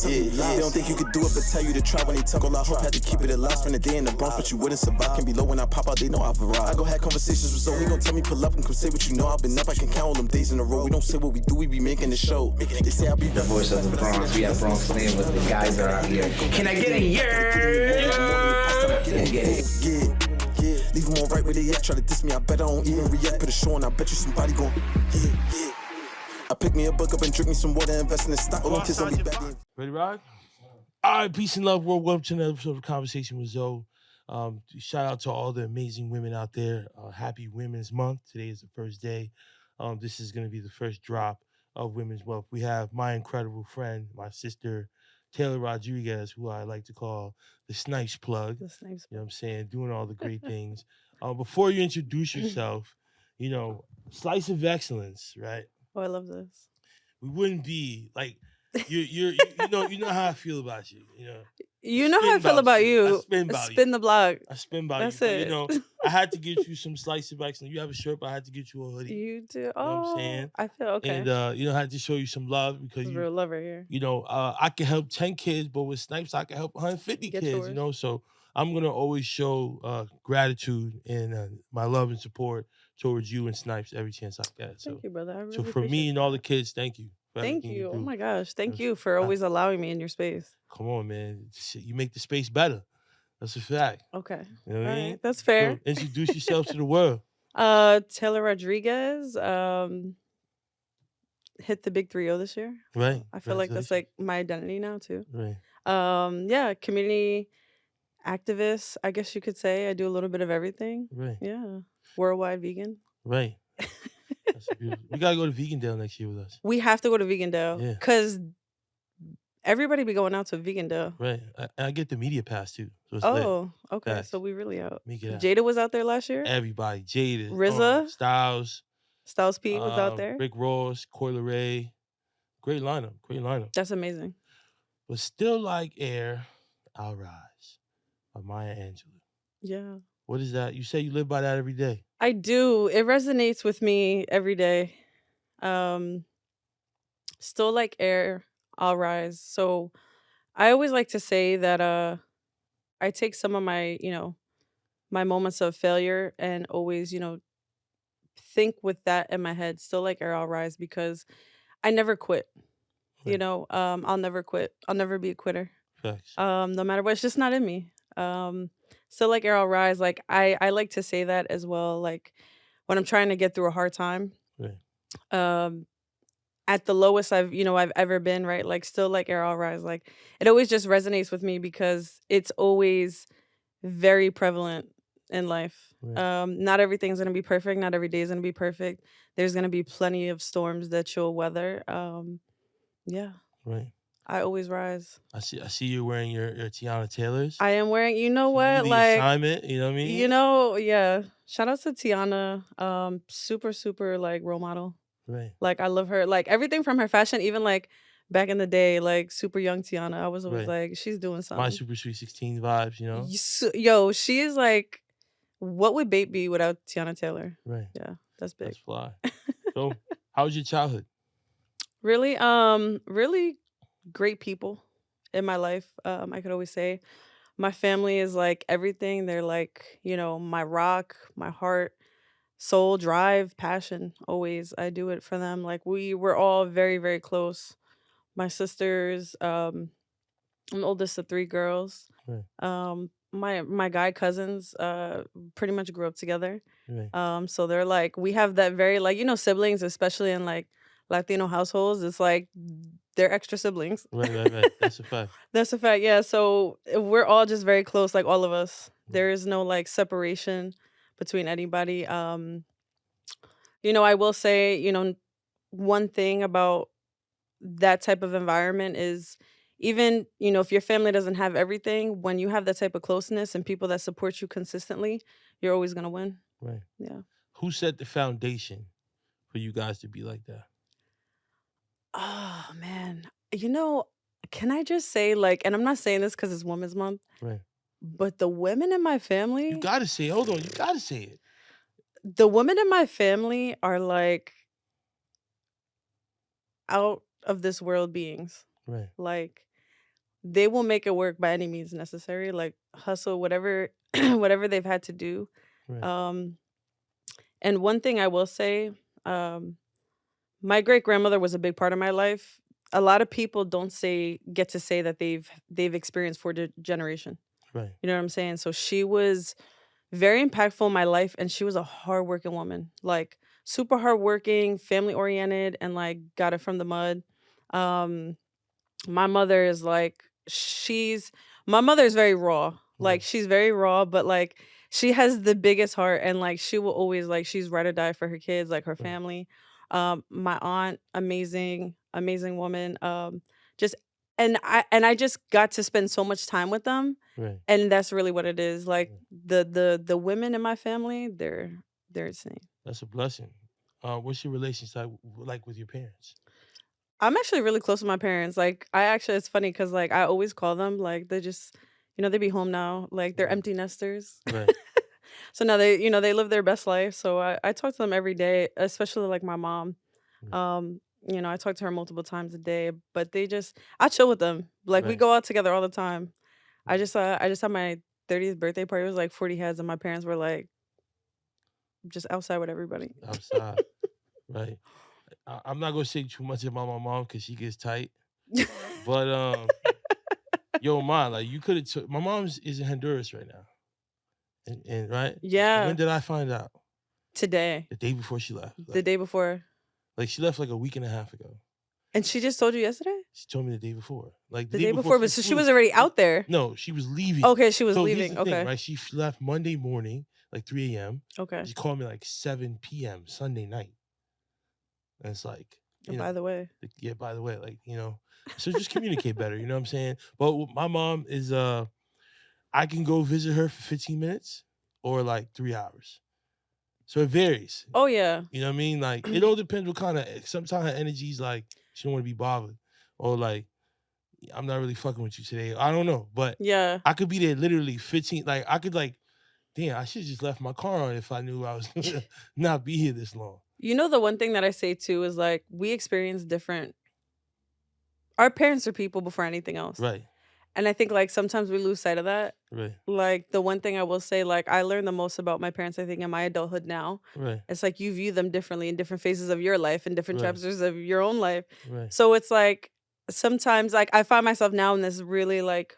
They don't think you could do it, but tell you to try when they talk. All I hope had to keep it alive. Spend a day in the Bronx, but you wouldn't survive. Can be low when I pop out, they know I've arrived. I go have conversations with Zoe, he gon' tell me pull up and come say what you know. I've been up, I can count all them days in a row. We don't say what we do, we be making the show. They say I be the voice of the Bronx. We have Bronx Slam with the guys are out here. Can I get a yeah. Leave them all right where they at. Try to diss me, I bet I don't even react. Put a show on, I bet you somebody gon' yeah. I pick me a book up and drink me some water, invest in the stock. All them kids on me back. Ready, Rod? All right, peace and love, world. Welcome to another episode of Conversation with Zoe. Shout out to all the amazing women out there. Happy Women's Month. Today is the first day. This is going to be the first drop of Women's Wealth. We have my incredible friend, my sister, Taylor Rodriguez, who I like to call the Snipes plug. The Snipes plug. You know what I'm saying? Doing all the great things. Before you introduce yourself, you know, slice of excellence, right? Oh, I love this. We wouldn't be like you know how I feel about you. You know how I feel about you. Spin the block. I spin about That's you. it. But, I had to get you some slice of excellence. You have a shirt, but I had to get you a hoodie. You do. You know what I'm saying? I feel okay. And I had to show you some love because real love right here. I can help 10 kids, but with Snipes I can help 150 Get kids. yours. So I'm gonna always show gratitude and my love and support towards you and Snipes every chance I get. Thank you, brother. I really so for me and all the kids, thank you. Thank you. Oh my gosh. Thank you for always allowing me in your space. Come on, man. You make the space better. That's a fact. Okay. You know what I mean? Right. That's fair. So introduce yourself to the world. Taylor Rodriguez. Hit the big 3-0 this year. Right. I feel like that's like my identity now too. Right. Yeah, community activist, I guess you could say. I do a little bit of everything. Right. Yeah. Worldwide vegan. Right. That's beautiful. We gotta go to Vegan Dale next year with us. We have to go to Vegan Dale. Yeah. Because everybody be going out to Vegan Dale. Right. I get the media pass too. So it's Oh, lit. okay. Facts. So we really out. Make it out. Jada was out there last year. Everybody. Jada. RZA. Styles P was out there. Rick Ross, Coi Leray. Great lineup. That's amazing. But still like air, I'll rise by Maya Angelou. Yeah. What is that? You say you live by that every day. I do. It resonates with me every day. Still like air, I'll rise. So I always like to say that I take some of my, my moments of failure and always, think with that in my head. Still like air, I'll rise, because I never quit. Right. I'll never quit. I'll never be a quitter. Facts. No matter what, it's just not in me. Still like air, I'll rise. Like I like to say that as well. Like when I'm trying to get through a hard time. Right. At the lowest I've ever been, right? Like still like air, I'll rise. Like it always just resonates with me because it's always very prevalent in life. Right. Not everything's gonna be perfect. Not every day is gonna be perfect. There's gonna be plenty of storms that you'll weather. Yeah. Right. I always rise. I see you wearing your Tiana Taylors. I am wearing, You the assignment, you know what I mean? Yeah. Shout out to Tiana. Super, super like role model. Right. Like I love her. Like everything from her fashion, even like back in the day, like super young Tiana. I was always like, she's doing something. My Super Sweet 16 vibes, you know? Yo, she is like, what would Bape be without Tiana Taylor? Right. Yeah, that's big. That's fly. So, how was your childhood? Really, really great people in my life. I could always say my family is like everything. They're like, my rock, my heart, soul, drive, passion. Always. I do it for them. Like we were all very, very close. My sisters, I'm the oldest of 3 girls. Right. My guy cousins pretty much grew up together. Right. So they're like, we have that very like, siblings, especially in like Latino households, it's like they're extra siblings. Right. That's a fact. That's a fact, yeah. So we're all just very close, like all of us. There is no like separation between anybody. I will say, one thing about that type of environment is even, if your family doesn't have everything, when you have that type of closeness and people that support you consistently, you're always going to win. Right. Yeah. Who set the foundation for you guys to be like that? Oh, man. Can I just say, like, and I'm not saying this because it's Women's Month, Right. but the women in my family, You gotta say it. Hold on. You gotta say it. the women in my family are like out of this world beings. Right. Like, they will make it work by any means necessary, like hustle, whatever, whatever they've had to do. Right. Um, and one thing I will say, um, my great grandmother was a big part of my life. A lot of people don't get to say that they've experienced generation. Right. You know what I'm saying? So she was very impactful in my life, and she was a hardworking woman, like super hardworking, family oriented, and like got it from the mud. Um, my mother is like she's my mother is very raw. Like Right. she's very raw, but like she has the biggest heart, and like she will always like she's ride or die for her kids, like her Right. family. My aunt, amazing, amazing woman. Just and I just got to spend so much time with them, Right. and that's really what it is. Like Right. the women in my family, they're insane. That's a blessing. What's your relationship like with your parents? I'm actually really close with my parents. Like, it's funny because like I always call them. Like, they just, they be home now. Like, they're Right. empty nesters. Right. So now they live their best life. So I talk to them every day, especially like my mom. Right. I talk to her multiple times a day, but I chill with them. Like, we Right. go out together all the time. Right. I just had my 30th birthday party. It was like 40 heads, and my parents were like just outside with everybody. Outside. Right. I'm not gonna say too much about my mom because she gets tight. But yo, ma, like you could have. My mom's is in Honduras right now, and right. Yeah, When did I find out? today, The day before she left. the day before, Like she left like a week and a half ago. and she just told you yesterday. She told me the day before. Like The day before, but so she was already out there. No, she was leaving. Okay, she was So here's leaving. the thing, Okay. right? She left Monday morning, like 3 a.m. Okay. She called me like 7 p.m. Sunday night. And it's like, And by the way, yeah, by the way, like, so just communicate better, you know what I'm saying? But my mom is I can go visit her for 15 minutes or like 3 hours. So it varies. oh yeah, You know what I mean? Like it all depends what kind of sometimes her energy's like she don't want to be bothered. Or like I'm not really fucking with you today. I don't know. But yeah. I could be there literally 15. Like I could like, damn, I should have just left my car on if I knew I was gonna not be here this long. The one thing that I say too is like we experience different. Our parents are people before anything else, Right, and I think like sometimes we lose sight of that. right, Like the one thing I will say, like I learned the most about my parents, I think, in my adulthood now. right, It's like you view them differently in different phases of your life and different Right. chapters of your own life. right, So it's like sometimes like I find myself now in this really like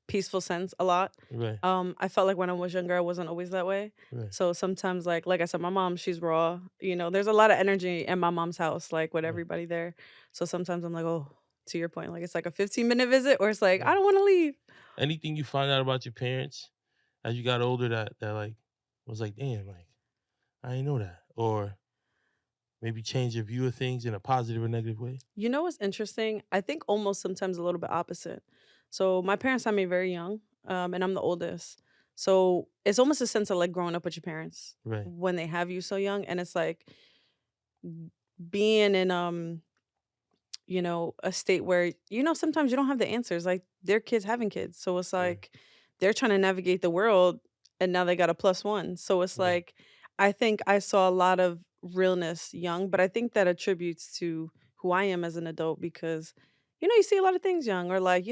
peaceful sense a lot. right, I felt like when I was younger, I wasn't always that way. right. So sometimes, like I said, my mom, she's raw. There's a lot of energy in my mom's house, like with Right. everybody there. So sometimes I'm like, oh, to your point, like it's like a 15-minute visit, or it's like I Right. don't want to leave. Anything you find out about your parents as you got older that like was like, damn, like I didn't know that. Or maybe change your view of things in a positive or negative way. You know what's interesting? I think almost sometimes a little bit opposite. So my parents had me very young, and I'm the oldest. So it's almost a sense of like growing up with your parents Right, when they have you so young, and it's like being in a state where sometimes you don't have the answers. Like their kids having kids, so it's Right. like they're trying to navigate the world, and now they got a +1. So it's Right. like I think I saw a lot of realness young, but I think that attributes to who I am as an adult because you see a lot of things young, or like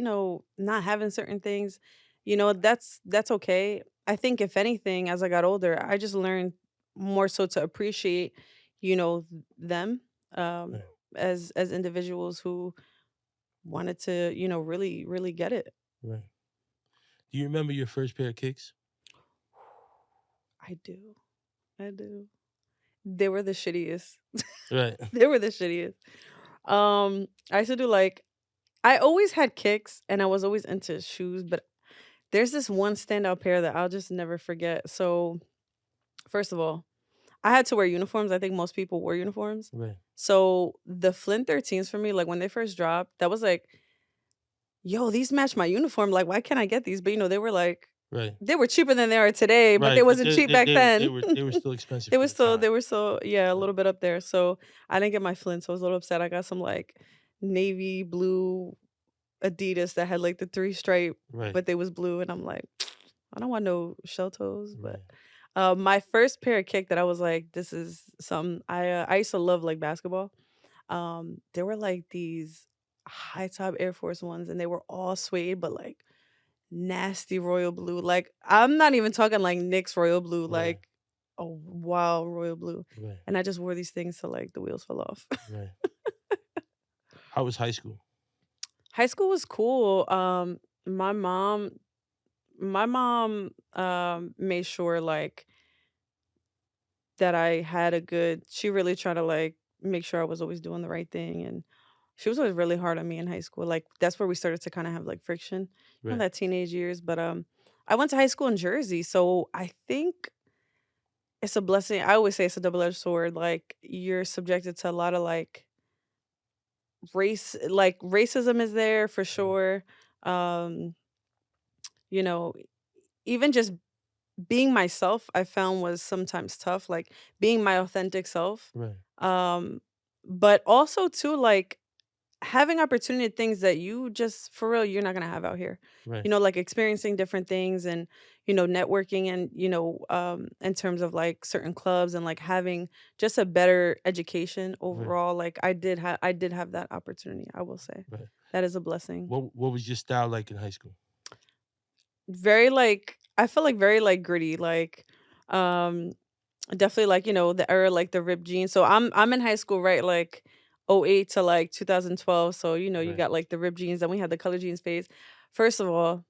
not having certain things. That's okay. I think if anything, as I got older, I just learned more so to appreciate them. Um, Right. as individuals who wanted to, really, really get it. Right. Do you remember your first pair of kicks? I do. I do. They were the shittiest. Right. They were the shittiest. I used to do like I always had kicks and I was always into shoes, but there's this one standout pair that I'll just never forget. So, first of all, I had to wear uniforms. I think most people wore uniforms. Right. So the Flint 13s for me, like when they first dropped, that was like, yo, these match my uniform. Like, why can't I get these? But they were like, Right. they were cheaper than they are today, but Right. they wasn't cheap back then. They were still expensive. They for were the still, time. they were still, yeah, a little bit up there. So I didn't get my Flint, so I was a little upset. I got some like navy blue Adidas that had like the 3 stripe, Right. but they was blue, and I'm like, I don't want no shell toes. Right. But my first pair of kick that I was like, this is something. I used to love like basketball. There were like these. high top Air Force Ones, and they were all suede, but like nasty royal blue. Like I'm not even talking like NYX royal blue, Right. like a wild royal blue. Right. And I just wore these things till like the wheels fell off. Right. How was high school? High school was cool. My mom, made sure like that I had a good. She really tried to like make sure I was always doing the right thing, and she was always really hard on me in high school. Like that's where we started to kind of have like friction, Right. that teenage years. But I went to high school in Jersey, so I think it's a blessing. I always say it's a double-edged sword. Like you're subjected to a lot of like racism is there for sure. Um, you know, even just being myself, I found was sometimes tough. Like being my authentic self. Right. Um, but also too like having opportunity things that you just for real you're not gonna have out here. Right. Like experiencing different things and networking and in terms of like certain clubs and like having just a better education Right. overall. Like I did have that opportunity. I will say Right. that is a blessing. What was your style like in high school? Very like I feel like very like gritty. Like um definitely like the era like the ripped jeans. So I'm in high school, right? Like '08 to like 2012. So you Right. got like the ripped jeans, then we had the color jeans phase. First of all,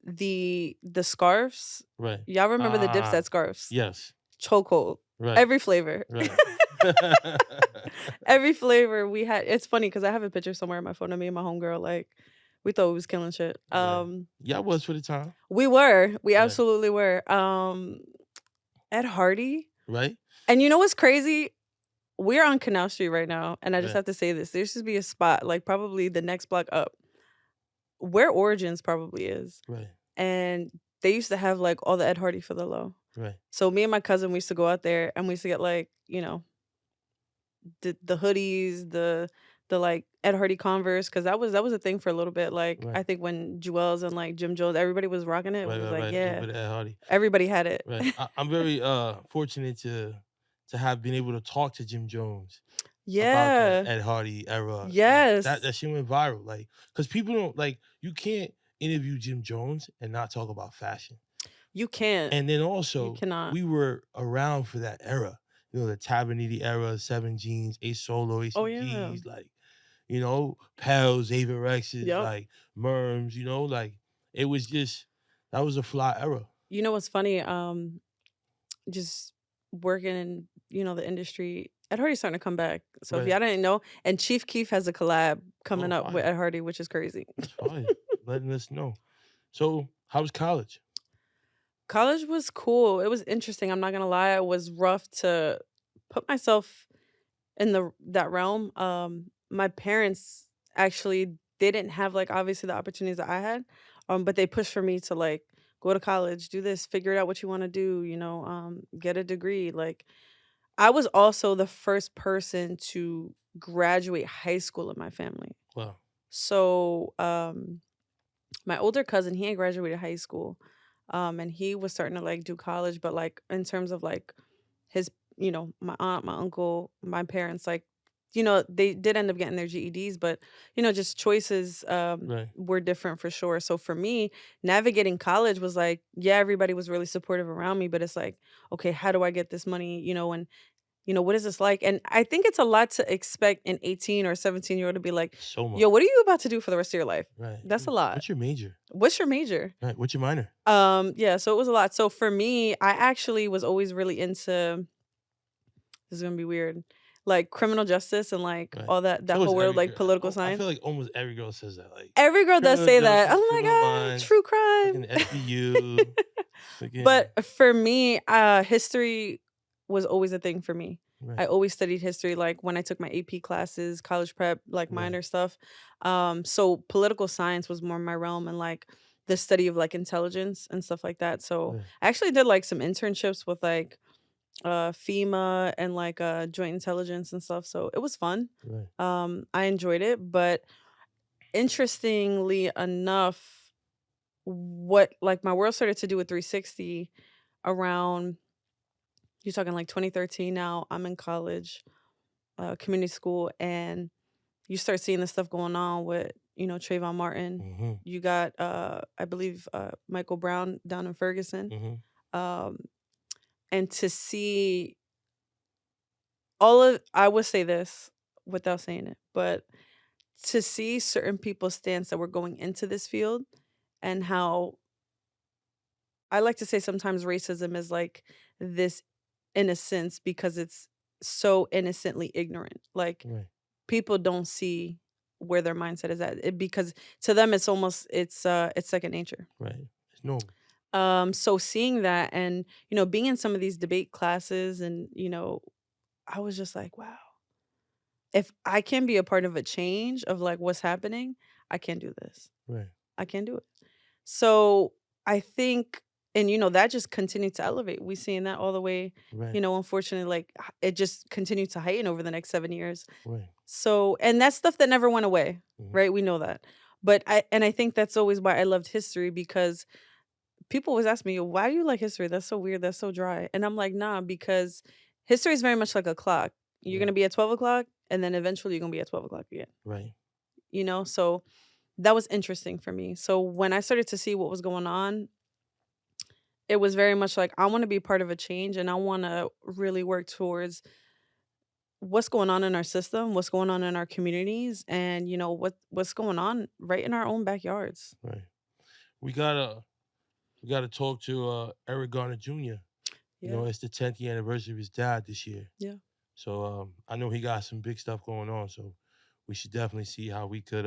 the scarves. Right. Y'all remember the Ah, Dipset scarves? yes. Chokehold. Right. Every flavor. Right. Every flavor we had. It's funny because I have a picture somewhere on my phone of me and my homegirl. Like we thought we was killing shit. Right. Yeah, I was for the time. We were. We Right. absolutely were. Ed Hardy. Right. And you know what's crazy? We're on Canal Street right now, and I just Right. have to say this. There should be a spot, like probably the next block up, where Origins probably is. Right. And they used to have like all the Ed Hardy for the low. Right. So me and my cousin, we used to go out there and we used to get like, the hoodies, the like Ed Hardy Converse, because that was a thing for a little bit. Like Right. I think when Jewels and like Jim Jones, everybody was rocking it. It Right. was Right. like, Right. yeah, Everybody Ed Hardy. everybody had it. Right. I'm very fortunate to have been able to talk to Jim Jones about Yeah. that Ed Hardy era. Like, Yes. that shit went viral. Like, because people don't like you can't interview Jim Jones and not talk about fashion. You can't. And then You also cannot. we were around for that era. The Tavernier era, 7 Jeans, Ace Solo, Oh yeah. ACGs, like, Pels, Ava Rexes, Yep. like Merms, like it was just that was a fly era. You know what's funny? Just working in the industry, Ed Hardy's starting to come back. So if Right. y'all didn't know, and Chief Keef has a collab coming Oh, up with fire. Ed Hardy, which is crazy. That's fire. Letting us know. So, how was college? College was cool. It was interesting. I'm not gonna lie. It was rough to put myself in that realm. My parents actually they didn't have like obviously the opportunities that I had, but they pushed for me to like go to college, do this, figure out what you want to do. Get a degree. Like I was also the first person to graduate high school in my family. Wow. So my older cousin, he had graduated high school. And he was starting to like do college, but like in terms of like his, my aunt, my uncle, my parents, like, they did end up getting their GEDs, but just choices Right. were different for sure. So for me, navigating college was like, yeah, everybody was really supportive around me, but it's like, okay, how do I get this money? And what is this like? And I think it's a lot to expect an 18 or 17-year-old to be like, So much. yo, what are you about to do for the rest of your life? Right. That's a lot. What's your major? What's your major? Right. What's your minor? Yeah, so it was a lot. So for me, I actually was always really into this is gonna be weird. Like criminal justice and like Right. all that So is whole world, every like girl. political I science. feel like almost every girl says that. Like Every girl does criminal say that. justice, Oh my criminal God, minds, true fucking crime. SBU. Fucking, But for me, history was always a thing for me. I right. always studied history, like when I took my AP classes, college prep, like Right. minor stuff. So political science was more my realm and like the study of like intelligence and stuff like that. So Right. I actually did like some internships with like FEMA and like joint intelligence and stuff. So it was fun. Right. I enjoyed it, but interestingly enough, what like my world started to do with 360 around you're talking like 2013 now. I'm in college, community school, and you start seeing the stuff going on with, Trayvon Martin. Mm-hmm. You got, I believe, Michael Brown down in Ferguson. Mm-hmm. Um, and to see I would say this without saying it, but to see certain people's stance that were going into this field and how I like to say sometimes racism is like this innocence because it's so innocently ignorant. Like Right. people don't see where their mindset is at because to them it's almost it's second nature. Right. It's normal. So seeing that and being in some of these debate classes and I was just like, wow, if I can be a part of a change of like what's happening, I can do this. Right. I can do it. So I think, and that just continued to elevate. We seeing that all the way, Right. unfortunately, like it just continued to heighten over the next 7 years. Right. So, and that's stuff that never went away, Mhm. right? We know that. But I think that's always why I loved history because people always ask me, why do you like history? That's so weird. That's so dry. And I'm like, nah, because history is very much like a clock. You're Yeah. going to be at 12 o'clock and then eventually you're going to be at 12 o'clock again, Right. So that was interesting for me. So when I started to see what was going on, it was very much like I want to be part of a change and I want to really work towards what's going on in our system, what's going on in our communities, and what's going on right in our own backyards. Right. We gotta talk to Eric Garner Jr. Yeah. It's the 10th anniversary of his dad this year. Yeah. So I know he got some big stuff going on. So we should definitely see how we could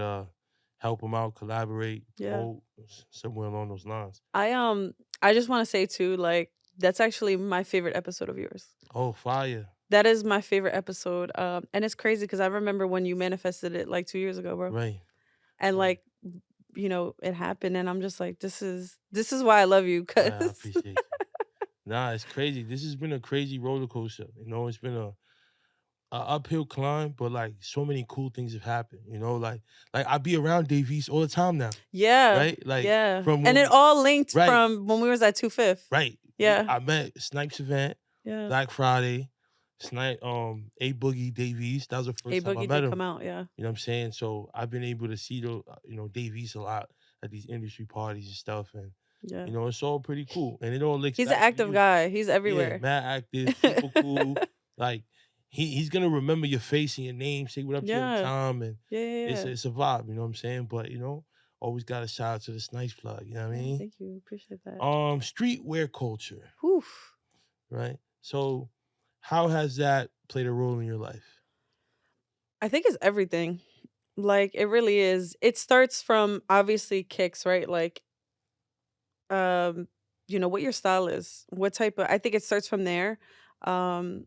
help him out, collaborate, Yeah. promote, somewhere along those lines. I just want to say too, like that's actually my favorite episode of yours. Oh, fire. That is my favorite episode. And it's crazy because I remember when you manifested it like 2 years ago, bro. Right. And Right. like, it happened, and I'm just like, this is why I love you, I cause appreciate you. Nah, it's crazy. This has been a crazy roller coaster. It's been a uphill climb, but like so many cool things have happened. Like I be around Dave East all the time now. yeah, Right? Like yeah. from And when it all linked Right. from when we was at 25th. Right. Yeah, I met Snipes event, yeah. Black Friday, A Boogie, Dave East. That was the A first time I Boogie met did him. come out, yeah. You know what I'm saying? So I've been able to see Dave East a lot at these industry parties and stuff, and Yeah. it's all pretty cool. And it all links He's an back to active you. guy. He's Yeah, everywhere. mad active, super cool. Like he's gonna remember your face and your name, say what up to you every Yeah. time, and Yeah, yeah, yeah. it's a vibe. You know what I'm saying? But always got a shout out to the Snipes plug. You know what I Yeah, mean? thank you. Appreciate that. Streetwear culture, Oof. right? So how has that played a role in your life? I think it's everything. Like it really is. It starts from obviously kicks, right? Like what your style is. What type of I think it starts from there. Um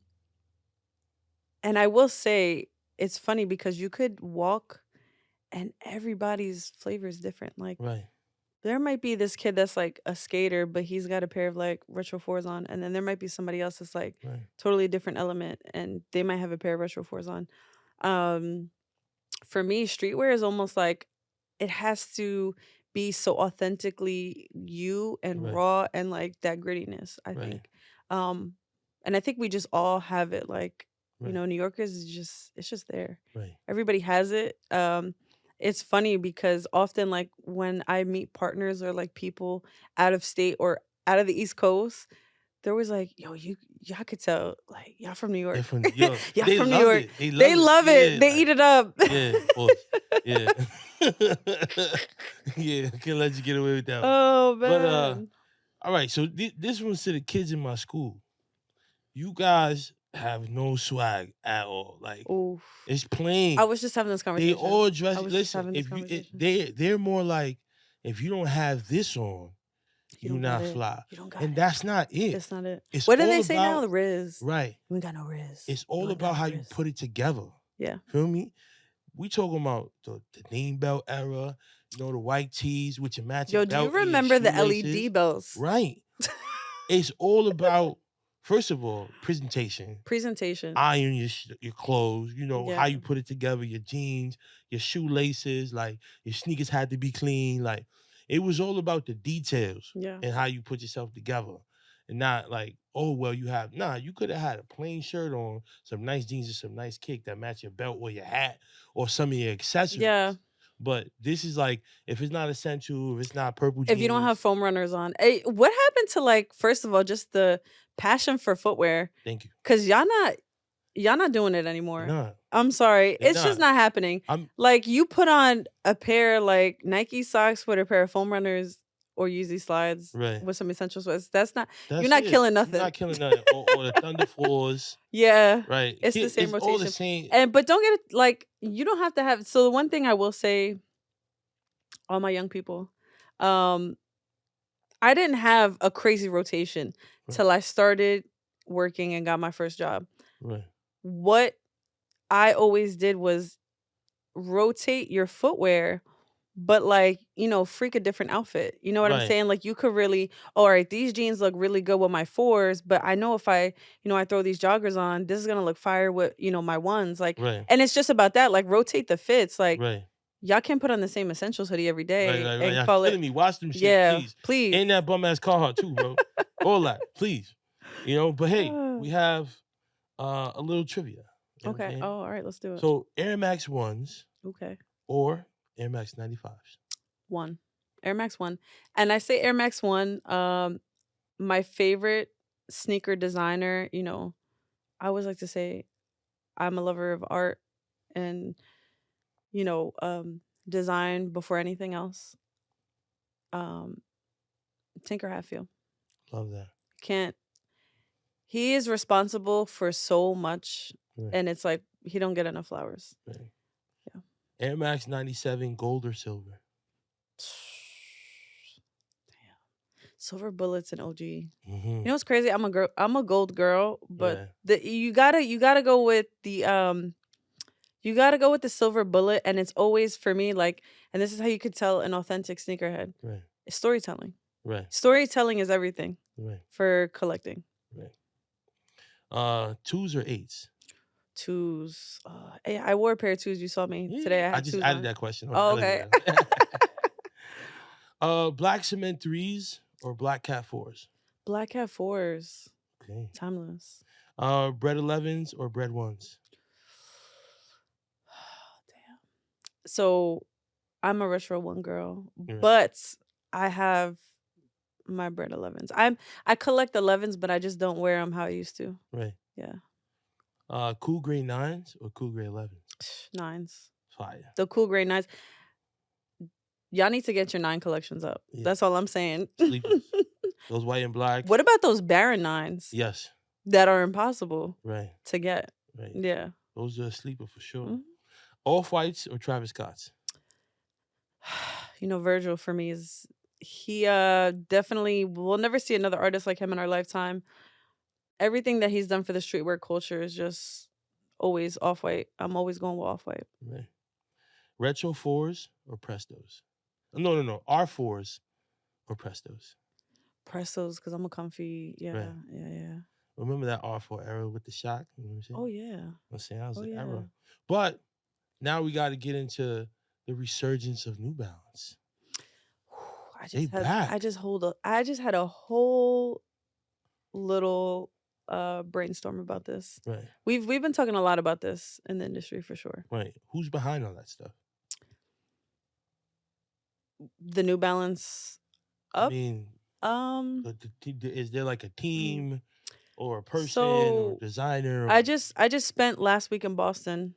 and I will say it's funny because you could walk and everybody's flavor is different. Like Right. there might be this kid that's like a skater, but he's got a pair of like retro fours on, and then there might be somebody else that's like Right. totally different element, and they might have a pair of retro fours on. For me, streetwear is almost like it has to be so authentically you and Right. raw and like that grittiness, I Right. think. And I think we just all have it. Like, Right. New Yorkers is it's just there. Right. Everybody has it. It's funny because often like when I meet partners or like people out of state or out of the East Coast, they're always like, yo, y'all could tell, like, y'all from New York. Yo, Y'all they from New love York. it. They They love it. Yeah, They like, eat it up. yeah, of course. Yeah. Yeah, I can't let you get away with that one. Oh But man. all right, so this one's to the kids in my school. You guys have no swag at all. Like Oof. it's plain. I was just having this They conversation. all dress. I was just Listen, having this if you conversation. they're more like if you don't have this on, You you don't not got it. fly. You don't got And it. that's not it. That's not it. It's What did all they say now? about- The Riz. Right. We ain't got no Riz. It's all You ain't got about no how you Riz. put it together. Yeah. Feel me? We talking about the name belt era, the white tees with your matching Yo, belt. do you and your remember the shoelaces. LED belts? Right. It's all about, first of all, presentation. Presentation. Iron your clothes, Yeah. how you put it together, your jeans, your shoelaces, like your sneakers had to be clean. Like it was all about the details Yeah. and how you put yourself together. and not like, oh well, you could have had a plain shirt on, some nice jeans and some nice kick that match your belt or your hat or some of your accessories. Yeah. But this is like, if it's not essential, if it's not purple If you don't have jeans, foam runners on, what happened to, like, first of all, just the passion for footwear? thank you. Cause y'all not doing it anymore. Nah, I'm sorry, they're it's just not. not happening. I'm Like, you put on a pair like Nike socks with a pair of foam runners or Yeezy slides right. with some essential sweats. You're That's not it. killing You're nothing. not killing nothing. Or the Thunder Floors, Yeah, right? it's the same It's all the rotation. same. But don't get it, like, you don't have to have. So the one thing I will say, all my young people, um, I didn't have a crazy rotation Right. till I started working and got my first job. Right. What I always did was rotate your footwear, but, like, freak a different outfit. You know what I'm Right. saying? Like, you could really, all right, these jeans look really good with my fours, but I know if I throw these joggers on, this is gonna look fire with, my ones. Like, Right. and it's just about that. Like, rotate the fits. Like, Right. y'all can't put on the same essentials hoodie every day Right. and Y'all call killing it. me. Watch them shit, Yeah, please. please. And that bum ass Carhartt too, bro. All that, please. But hey, we have a little trivia. You know what I'm Okay. saying? Oh, all right. Let's do it. So Airmax 1s Okay. or Airmax 95s. 1. Airmax 1. And I say Airmax 1, my favorite sneaker designer, I always like to say I'm a lover of art and, design before anything else. Tinker Hatfield. Love that. He is responsible for so much, Right. and it's like he don't get enough flowers. Right. Yeah. Airmax 97, gold or silver? Silver bullets and OG. Mm-hmm. You know what's crazy? I'm a gold girl, but Right. you gotta go with the silver bullet, and it's always for me like, and this is how you could tell an authentic sneakerhead. Right. It's storytelling. Right. Storytelling is everything Right. for collecting. Right. 2s or 8s? 2s. I wore a pair of 2s. You saw me today. I I had just 2s added on. that question. Oh, okay. Black cement 3s or black cat 4s? Black Cat 4s. Okay. Timeless. Bred 11s or Bred 1s? Damn. So I'm a retro 1 girl, Right. but I have my Bred 11s. I collect 11s, but I just don't wear them how I used to. Right. Yeah. Cool gray 9s or cool gray 11s? 9s. Fire. The cool gray 9s. Y'all need to get your 9 collections up. Yeah. That's all I'm saying. Sleepers. Those white and black. What about those Baron 9s Yes. that are impossible Right. to get? Right. Yeah. Those are a sleeper for sure. Mhm. Off-Whites or Travis Scott's? Virgil for me he definitely, we'll never see another artist like him in our lifetime. Everything that he's done for the streetwear culture is just always Off-White. I'm always going with Off-White. Right. Retro 4s or Prestos? No. R4s or Prestos? Prestos, because I'm a comfy. Yeah. Right. Yeah. Remember that R4 era with the shock? You know what I'm saying? Oh, yeah. I'm saying that was Oh, the yeah. era. But now we got to get into the resurgence of New Balance. I just had a whole little brainstorm about this. Right. We've been talking a lot about this in the industry for sure. Right. Who's behind all that stuff? The New Balance up. I mean, is there like a team or a person or designer? I just spent last week in Boston.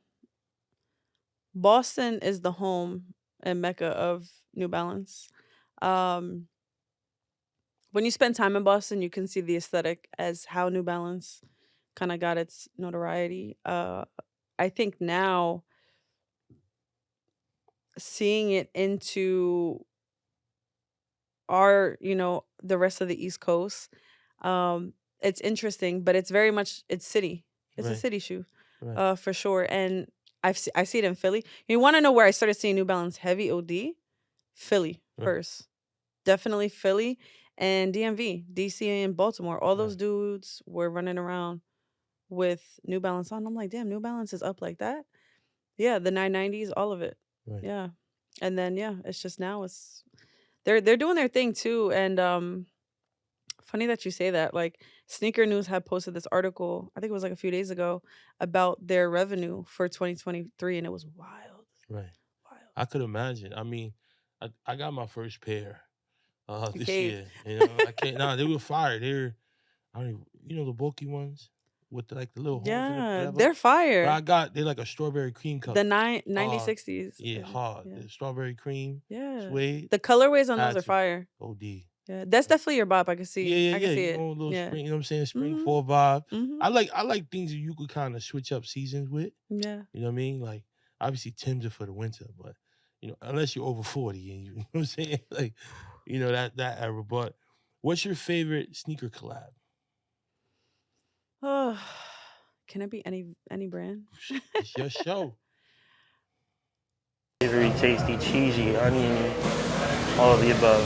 Boston is the home and mecca of New Balance. When you spend time in Boston, you can see the aesthetic as how New Balance kind of got its notoriety. I think now seeing it into our, the rest of the East Coast, it's interesting, but it's very much, it's city. It's a Right. city shoe, Right. for sure. And I see it in Philly. You want to know where I started seeing New Balance heavy OD? Philly Right. first. Definitely Philly and DMV, DC and Baltimore. All those Right. dudes were running around with New Balance on. I'm like, damn, New Balance is up like that? Yeah, the 990s, all of it. Right. Yeah. And then it's just now they're doing their thing too. And Funny that you say that. Like Sneaker News had posted this article, I think it was like a few days ago, about their revenue for 2023, and it was wild. Right. Wild. I could imagine. I mean, I got my first pair You this caved. year. You know, I can't. Nah, they were fire. They're, I don't even, the bulky ones with like the little holes in it, Yeah, whatever. they're But fire. I got they're like a strawberry cream The color. 9060s. Yeah, hard. Yeah. The strawberry cream, Yeah. suede. The colorways on those Had are to. fire. OD. Yeah. That's definitely your bop. I can see. Yeah, I can see You it. know, a little Yeah. spring. You know what I'm saying? Spring Mhm. fall vibe. Mhm. I like things that you could kind of switch up seasons with. Yeah. You know what I mean? Like obviously Tim's are for the winter, but unless you're over 40 and you know what I'm saying, like that era. But what's your favorite sneaker collab? Oh, can it be any brand? It's your show. Savory, tasty, cheesy, oniony, all of the above.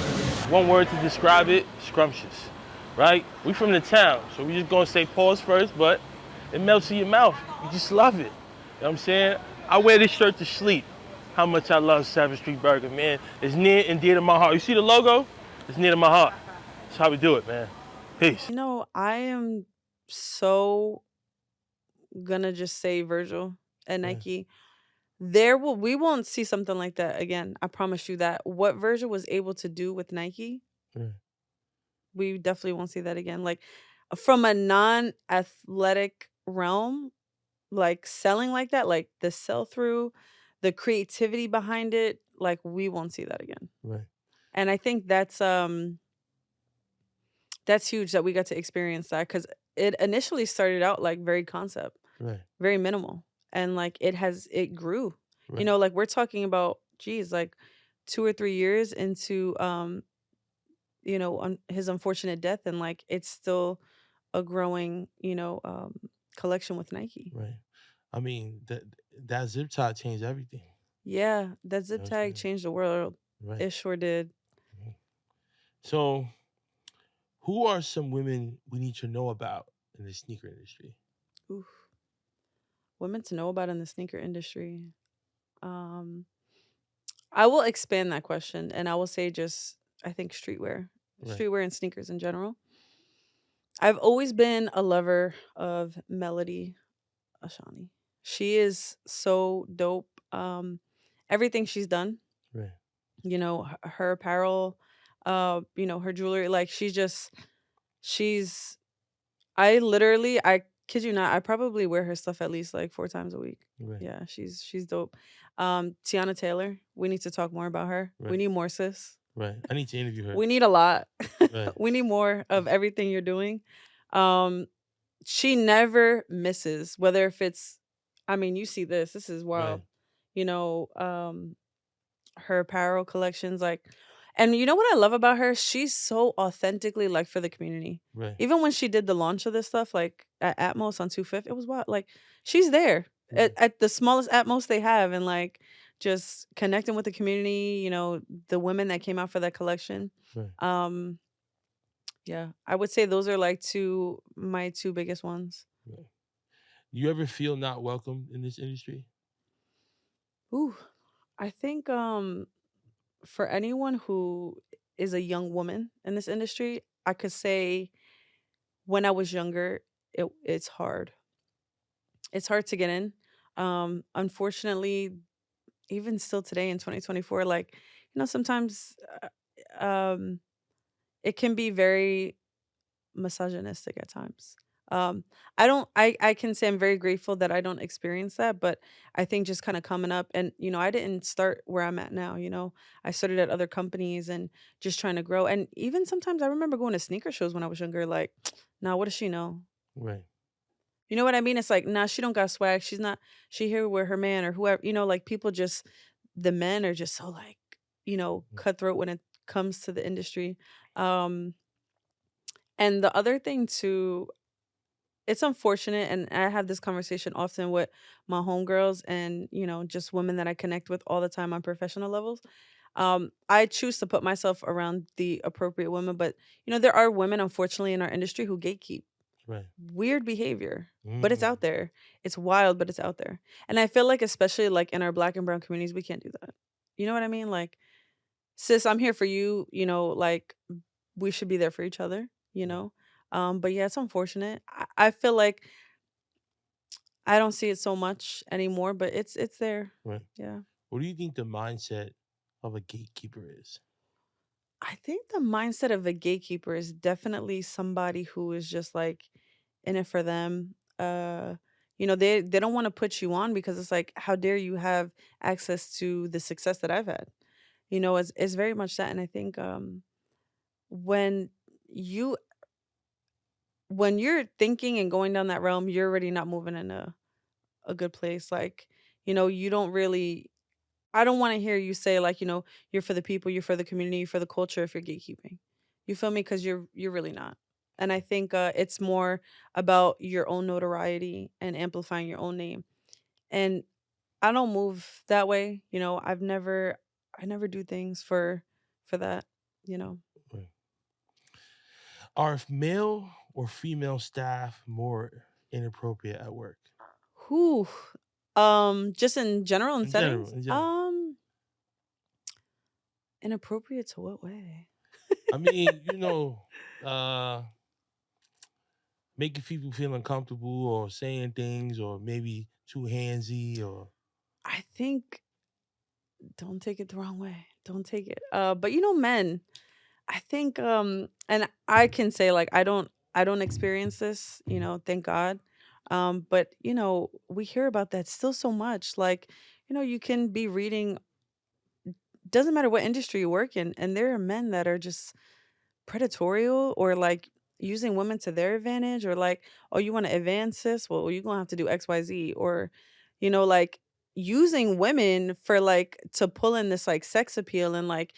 One word to describe it: scrumptious. Right? We from the town, so we just gonna say pause first, but it melts in your mouth. You just love it. You know what I'm saying? I wear this shirt to sleep. How much I love 7th Street Burger, man. It's near and dear to my heart. You see the logo? It's near to my heart. That's how we do it, man. Peace. I am so gonna just say Virgil and Yeah. Nike. We won't see something like that again. I promise you that. What Virgil was able to do with Nike, Yeah. we definitely won't see that again. Like from a non-athletic realm, like selling like that, like the sell through, the creativity behind it, like we won't see that again. Right. And I think that's huge that we got to experience that, because it initially started out like very concept, Right. very minimal, and like it grew. Right. Like we're talking about, geez, like 2 or 3 years into his unfortunate death, and like it's still a growing collection with Nike. Right. I mean that zip tie changed everything. Yeah, that You know zip what I'm tag saying? changed the world. Right. It sure did. So, who are some women we need to know about in the sneaker industry? Oof. Women to know about in the sneaker industry. I will expand that question, and I will say just, I think streetwear. Right. Streetwear and sneakers in general. I've always been a lover of Melody Ashani. She is so dope. Everything she's done, Right. her apparel, her jewelry, like I kid you not, I probably wear her stuff at least like 4 times a week. Right. Yeah, she's dope. Tiana Taylor, we need to talk more about her. We Right. need more, sis. Right. I need to interview her. We need a lot. Right. We need more of everything you're doing. She never misses, whether if it's, you see this is wild. Right. Her apparel collections, like, and you know what I love about her? She's so authentically like for the community. Right. Even when she did the launch of this stuff, like at Atmos on 2/5, it was wild. Like she's there at the smallest Atmos they have, and like just connecting with the community. The women that came out for that collection. Right. Yeah, I would say those are like my two biggest ones. Right. You ever feel not welcome in this industry? Ooh, I think for anyone who is a young woman in this industry, I could say when I was younger, it's hard. It's hard to get in. Unfortunately, even still today in 2024, like, sometimes um, it can be very misogynistic at times. I can say I'm very grateful that I don't experience that, but I think just kind of coming up, and I didn't start where I'm at now. I started at other companies and just trying to grow. And even sometimes I remember going to sneaker shows when I was younger, like, nah, what does she know? Right. You know what I mean? It's like, nah, she don't got swag. She here with her man or whoever, like people just, the men are just so like, cutthroat when it comes to the industry. And the other thing too, it's unfortunate, and I have this conversation often with my homegirls and, just women that I connect with all the time on professional levels. I choose to put myself around the appropriate women, but, there are women, unfortunately, in our industry who gatekeep. Right. Weird behavior, but it's out there. It's wild, but it's out there. And I feel like, especially like in our Black and brown communities, we can't do that. You know what I mean? Like, sis, I'm here for you, like we should be there for each other. you know. But yeah, it's unfortunate. I feel like I don't see it so much anymore, but it's there. Right. Yeah. What do you think the mindset of a gatekeeper is? I think the mindset of a gatekeeper is definitely somebody who is just like in it for them. They don't want to put you on because it's like, how dare you have access to the success that I've had? It's very much that. And I think when you when you're thinking and going down that realm, you're already not moving in a good place. Like, you don't really I don't want to hear you say like, you're for the people, you're for the community, you're for the culture if you're gatekeeping. You feel me? Because you're really not. And I think it's more about your own notoriety and amplifying your own name. And I don't move that way. I never do things for that. You know. Right. Are male or female staff more inappropriate at work? Who? Just in general in In general, settings. in general. Inappropriate to what way? I mean, making people feel uncomfortable or saying things or maybe too handsy or I think don't take it the wrong way. Don't take it. But men, I think and I can say like I don't experience this, thank God. But we hear about that still so much. Like, you can be reading, doesn't matter what industry you work in, and there are men that are just predatorial or like using women to their advantage or like, oh, you want to advance this? Well, you're gonna have to do XYZ. Or, like using women for like to pull in this like sex appeal and like,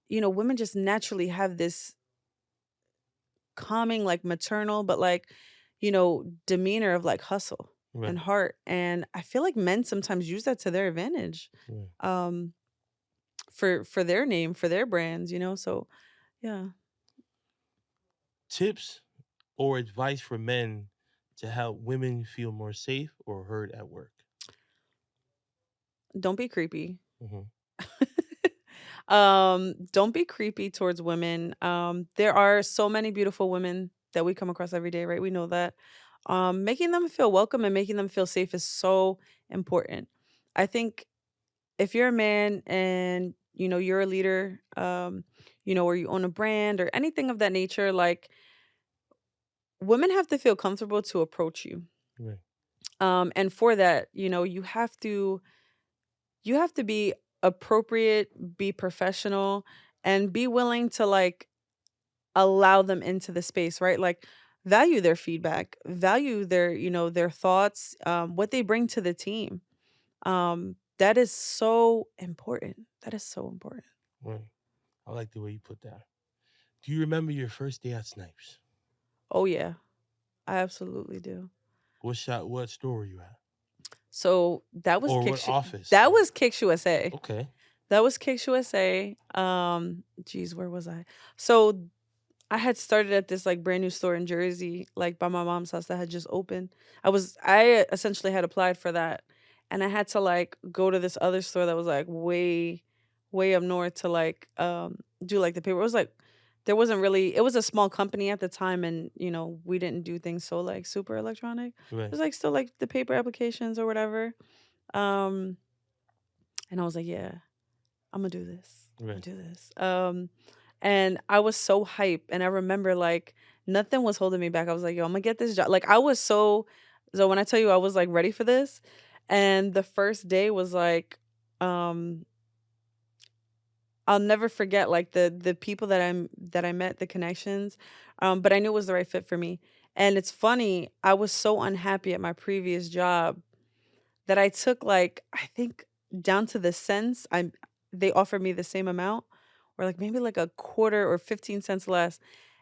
women just naturally have this calming, like maternal, but like, demeanor of like hustle right. and heart. And I feel like men sometimes use that to their advantage. Right. Um for their name, for their brands. So yeah. Tips or advice for men to help women feel more safe or heard at work? Don't be creepy. Hmm. Don't be creepy towards women. There are so many beautiful women that we come across every day, right? We know that. Making them feel welcome and making them feel safe is so important. I think if you're a man and you're a leader, or you own a brand or anything of that nature, like women have to feel comfortable to approach you. Right. And for that, you have to be appropriate, be professional, and be willing to like allow them into the space, right? Like value their feedback, value their thoughts, what they bring to the team. That is so important. That is so important. Right. I like the way you put that. Do you remember your first day at Snipes? Oh yeah, I absolutely do. What store were you at? So that was Or what office? That was Kicks USA. Okay. That was Kicks USA. Geez, where was I? So I had started at this like brand new store in Jersey, like by my mom's house that had just opened. I essentially had applied for that, and I had to like go to this other store that was like way, way up north to like do like the paper. It was like there wasn't really. It was a small company at the time, and we didn't do things so like super electronic. It Right. was like still like the paper applications or whatever. Um, and I was like, yeah, I'm gonna do this. I'm gonna Right. do this. And I was so hype, and I remember like nothing was holding me back. I was like, yo, I'm gonna get this job. Like I was so when I tell you I was like ready for this, and the first day was like, um, I'll never forget like the people that I met, the connections, but I knew it was the right fit for me. And it's funny, I was so unhappy at my previous job that I took like I think down to the cents. They offered me the same amount, or like maybe like a quarter or 15 cents less.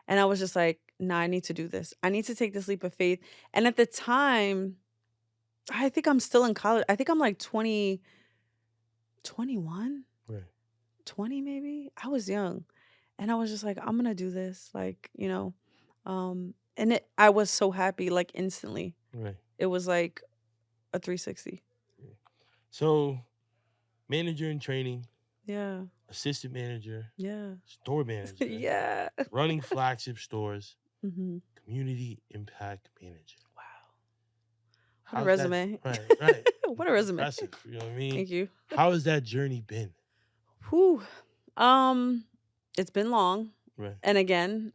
And I was just like, nah, I need to do this. I need to take this leap of faith. And at the time, I think I'm still in college. I think I'm like 20, 21, Right. 20 maybe. I was young. And I was just like, I'm gonna do this. Like, and I was so happy, like instantly. Right. It was like a 360. So, manager in training, Yeah. assistant manager, Yeah. store manager, Yeah. running flagship stores. Mm-hmm. community impact manager. Wow. What a How's that? resume. Right. What a resume. Impressive. You know what I mean? Thank you. How has that journey been? Whew. It's been long. Right. And again,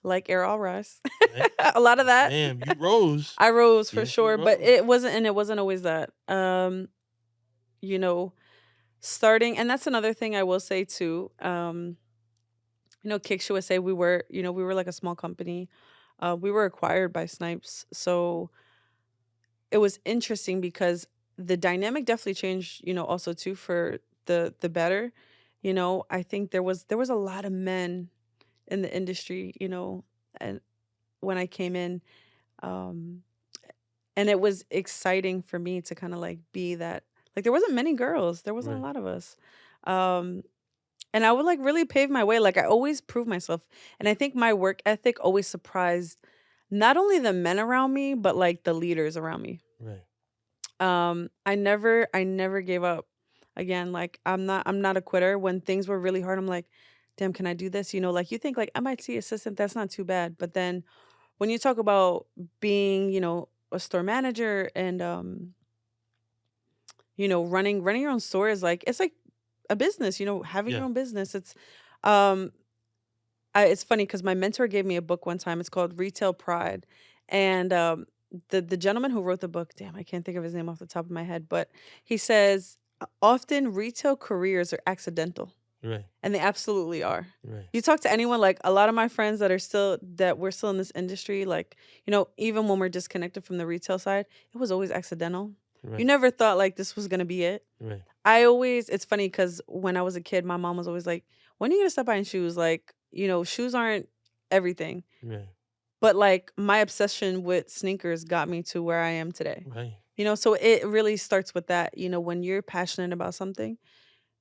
like air, I'll rise. Right. A lot of that. Damn, you rose. I rose for Yes, you sure, but rose. it wasn't always that. You know, starting, and that's another thing I will say too. Kicksha would say we were like a small company. We were acquired by Snipes. So it was interesting because the dynamic definitely changed, also too for the better. I think there was a lot of men in the industry, and when I came in, um and it was exciting for me to kind of like be that, like, there wasn't many girls, there wasn't a Right. lot of us. Um and I would like really pave my way. Like, I always proved myself. And I think my work ethic always surprised not only the men around me, but like the leaders around me. Right. I never gave up. Again, like, I'm not a quitter. When things were really hard, I'm like, damn, can I do this? Like, you think like MIT assistant, that's not too bad. But then when you talk about being, a store manager and running your own store is like, it's like a business, having your Yeah. own business. Um it's funny because my mentor gave me a book one time. It's called Retail Pride. And the gentleman who wrote the book, damn, I can't think of his name off the top of my head, but he says, Often retail careers are accidental." Right. And they absolutely are. Right. You talk to anyone, like a lot of my friends that we're still in this industry, like, even when we're disconnected from the retail side, it was always accidental. You Right. never thought like this was gonna be it. Right. It's funny because when I was a kid, my mom was always like, when are you gonna stop buying shoes? Like, shoes aren't everything. Right. But like my obsession with sneakers got me to where I am today. Right. So it really starts with that. When you're passionate about something,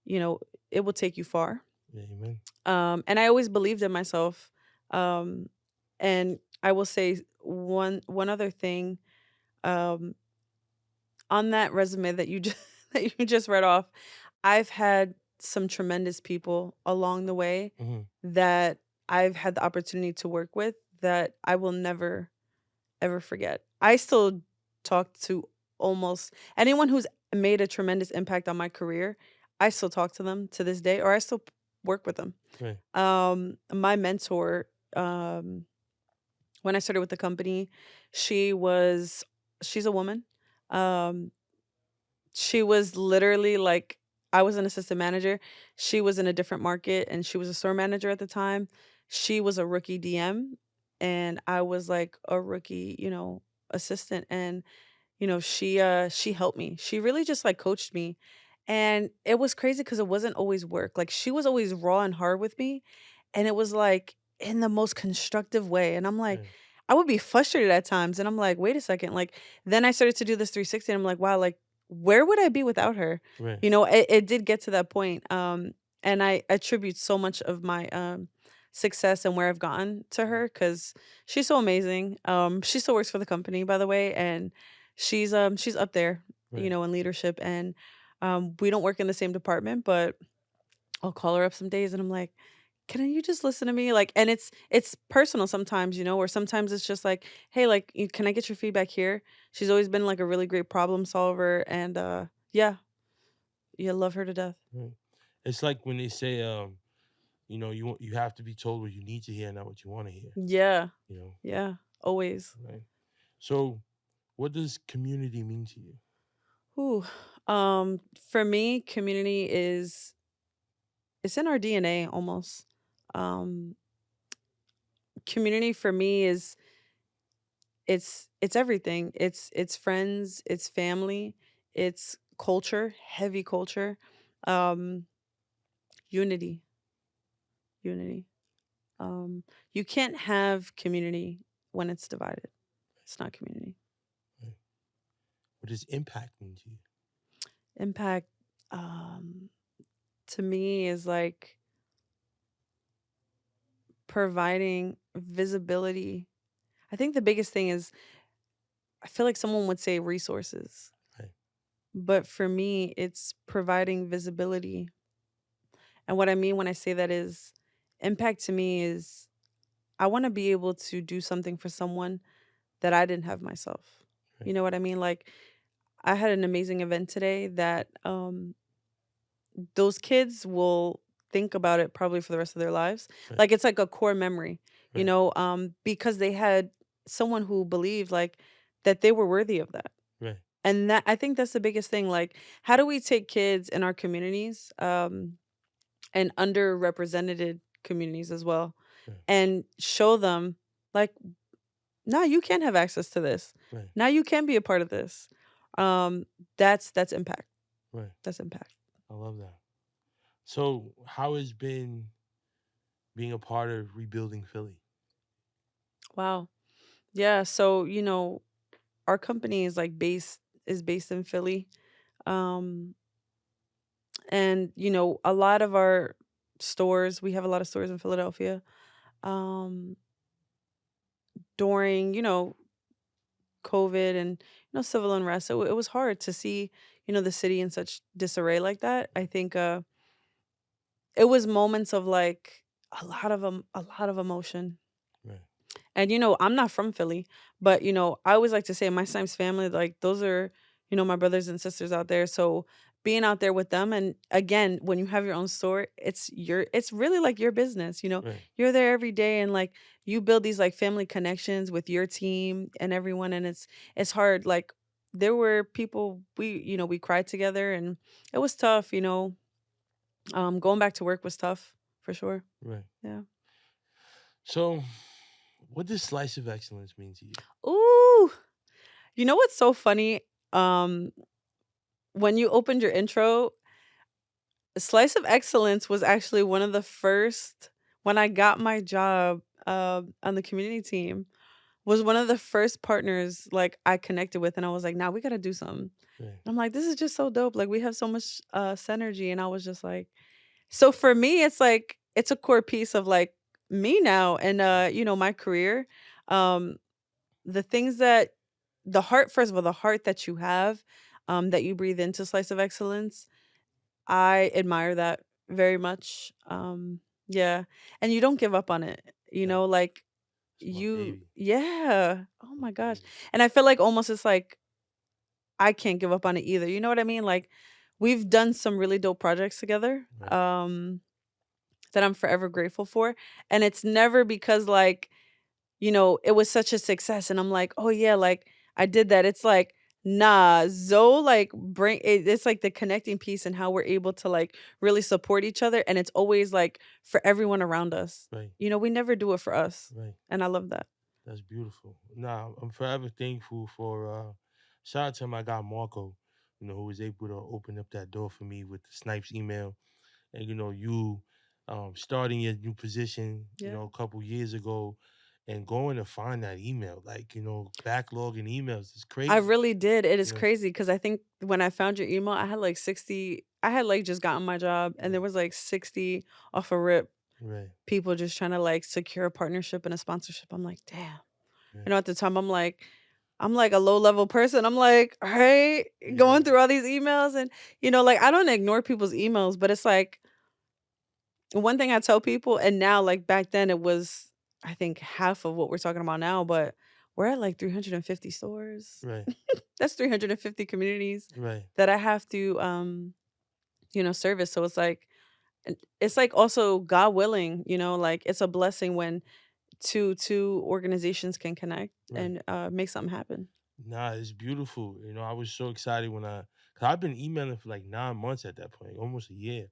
you know, it will take you far. Amen. And I always believed in myself. Um, and I will say one other thing, um, on that resume that you just that you just read off. I've had some tremendous people along the way Hmm. that I've had the opportunity to work with that I will never ever forget. I still talk to almost anyone who's made a tremendous impact on my career. I still talk to them to this day, or I still work with them. Right. My mentor, when I started with the company, she's a woman. Um, she was literally like, I was an assistant manager. She was in a different market and she was a store manager at the time. She was a rookie DM and I was like a rookie, assistant. And she helped me. She really just like coached me. And it was crazy because it wasn't always work. Like, she was always raw and hard with me. And it was like in the most constructive way. And I'm like, Right. I would be frustrated at times. And I'm like, wait a second. Like, then I started to do this 360 and I'm like, wow, like, where would I be without her? Right. It did get to that point. And I attribute so much of my success and where I've gotten to her because she's so amazing. She still works for the company, by the way, and she's up there, Right. in leadership. And we don't work in the same department, but I'll call her up some days and I'm like, can you just listen to me? Like, and it's personal sometimes, or sometimes it's just like, hey, like, can I get your feedback here? She's always been like a really great problem solver, and yeah, you love her to death. Right. It's like when they say, you have to be told what you need to hear, not what you want to hear. Yeah, You know. yeah, always. Right. So, what does community mean to you? Ooh, for me, community it's in our DNA almost. Um, Community for me is it's everything. It's friends, it's family, it's culture, heavy culture, um, unity, unity. Um, you can't have community when it's divided. It's not community. Right. What does impact mean to you? Impact, um, to me is like providing visibility. I think the biggest thing is, I feel like someone would say resources, Right. but for me, it's providing visibility. And what I mean when I say that is, impact to me is I want to be able to do something for someone that I didn't have myself. Right. You know what I mean? Like I had an amazing event today that those kids will think about it probably for the rest of their lives. Right. Like it's like a core memory, you Right. know, because they had someone who believed like that they were worthy of that. Right. And that I think that's the biggest thing. Like, how do we take kids in our communities and underrepresented communities as well Right. and show them like, now you can have access to this. Right. Now you can be a part of this. Um, that's impact. Right. That's impact. I love that. So, how has been being a part of rebuilding Philly? Wow. Yeah. So, you know, our company is like based in Philly. Um, and you know, a lot of our stores, we have a lot of stores in Philadelphia. Um, during, you know, COVID and civil unrest, it was hard to see, the city in such disarray like that. I think it was moments of like a lot of emotion. Right. And I'm not from Philly, but I always like to say my Snipes family, like those are, my brothers and sisters out there. So being out there with them, and again, when you have your own store, it's really like your business, Right. You're there every day and like you build these like family connections with your team and everyone, and it's hard. Like there were people we cried together and it was tough, going back to work was tough for sure. Right. Yeah. So, what does slice of excellence mean to you? Ooh. You know what's so funny? Um, when you opened your intro, Slice of Excellence was actually one of the first when I got my job on the community team, was one of the first partners like I connected with, and I was like, "Now we gotta do something." Right. I'm like, "This is just so dope. Like we have so much synergy," and I was just like, so for me, it's like it's a core piece of like me now and my career. Um, the things that the heart, first of all, the heart that you have, that you breathe into Slice of Excellence, I admire that very much. Yeah, and you don't give up on it, Right. like It's my baby. yeah, oh My my gosh. baby. And I feel like almost it's like I can't give up on it either, you know what I mean? Like we've done some really dope projects together. Right. That I'm forever grateful for, and it's never because like it was such a success and I'm like, "Oh yeah, like I did that." It's like, "Nah, Zoe like bring it, it's like the connecting piece and how we're able to like really support each other, and it's always like for everyone around us. Right. We never do it for us." Right. And I love that. That's beautiful. Nah, I'm forever thankful for shout out to my guy Marco, who was able to open up that door for me with the Snipes email. And you starting your new position, Yeah. a couple years ago and going to find that email, like, backlogging emails is I crazy. really did. It is You know, crazy because I think when I found your email, I had like 60, I had like just gotten my job and there right, was like 60 off a rip right, people just trying to like secure a partnership and a sponsorship. I'm like, damn. right. At the time I'm like a low level person. I'm like, all right, Yeah, going through all these emails and like I don't ignore people's emails, but it's like one thing I tell people, and now like back then it was I think half of what we're talking about now, but we're at like 350 stores. right, That's 350 communities right, that I have to service. So it's like it's like also God willing, like it's a blessing when two organizations can connect right. and make something happen. Nah, it's beautiful. I was so excited cause I've been emailing for like 9 months at that point, almost a year.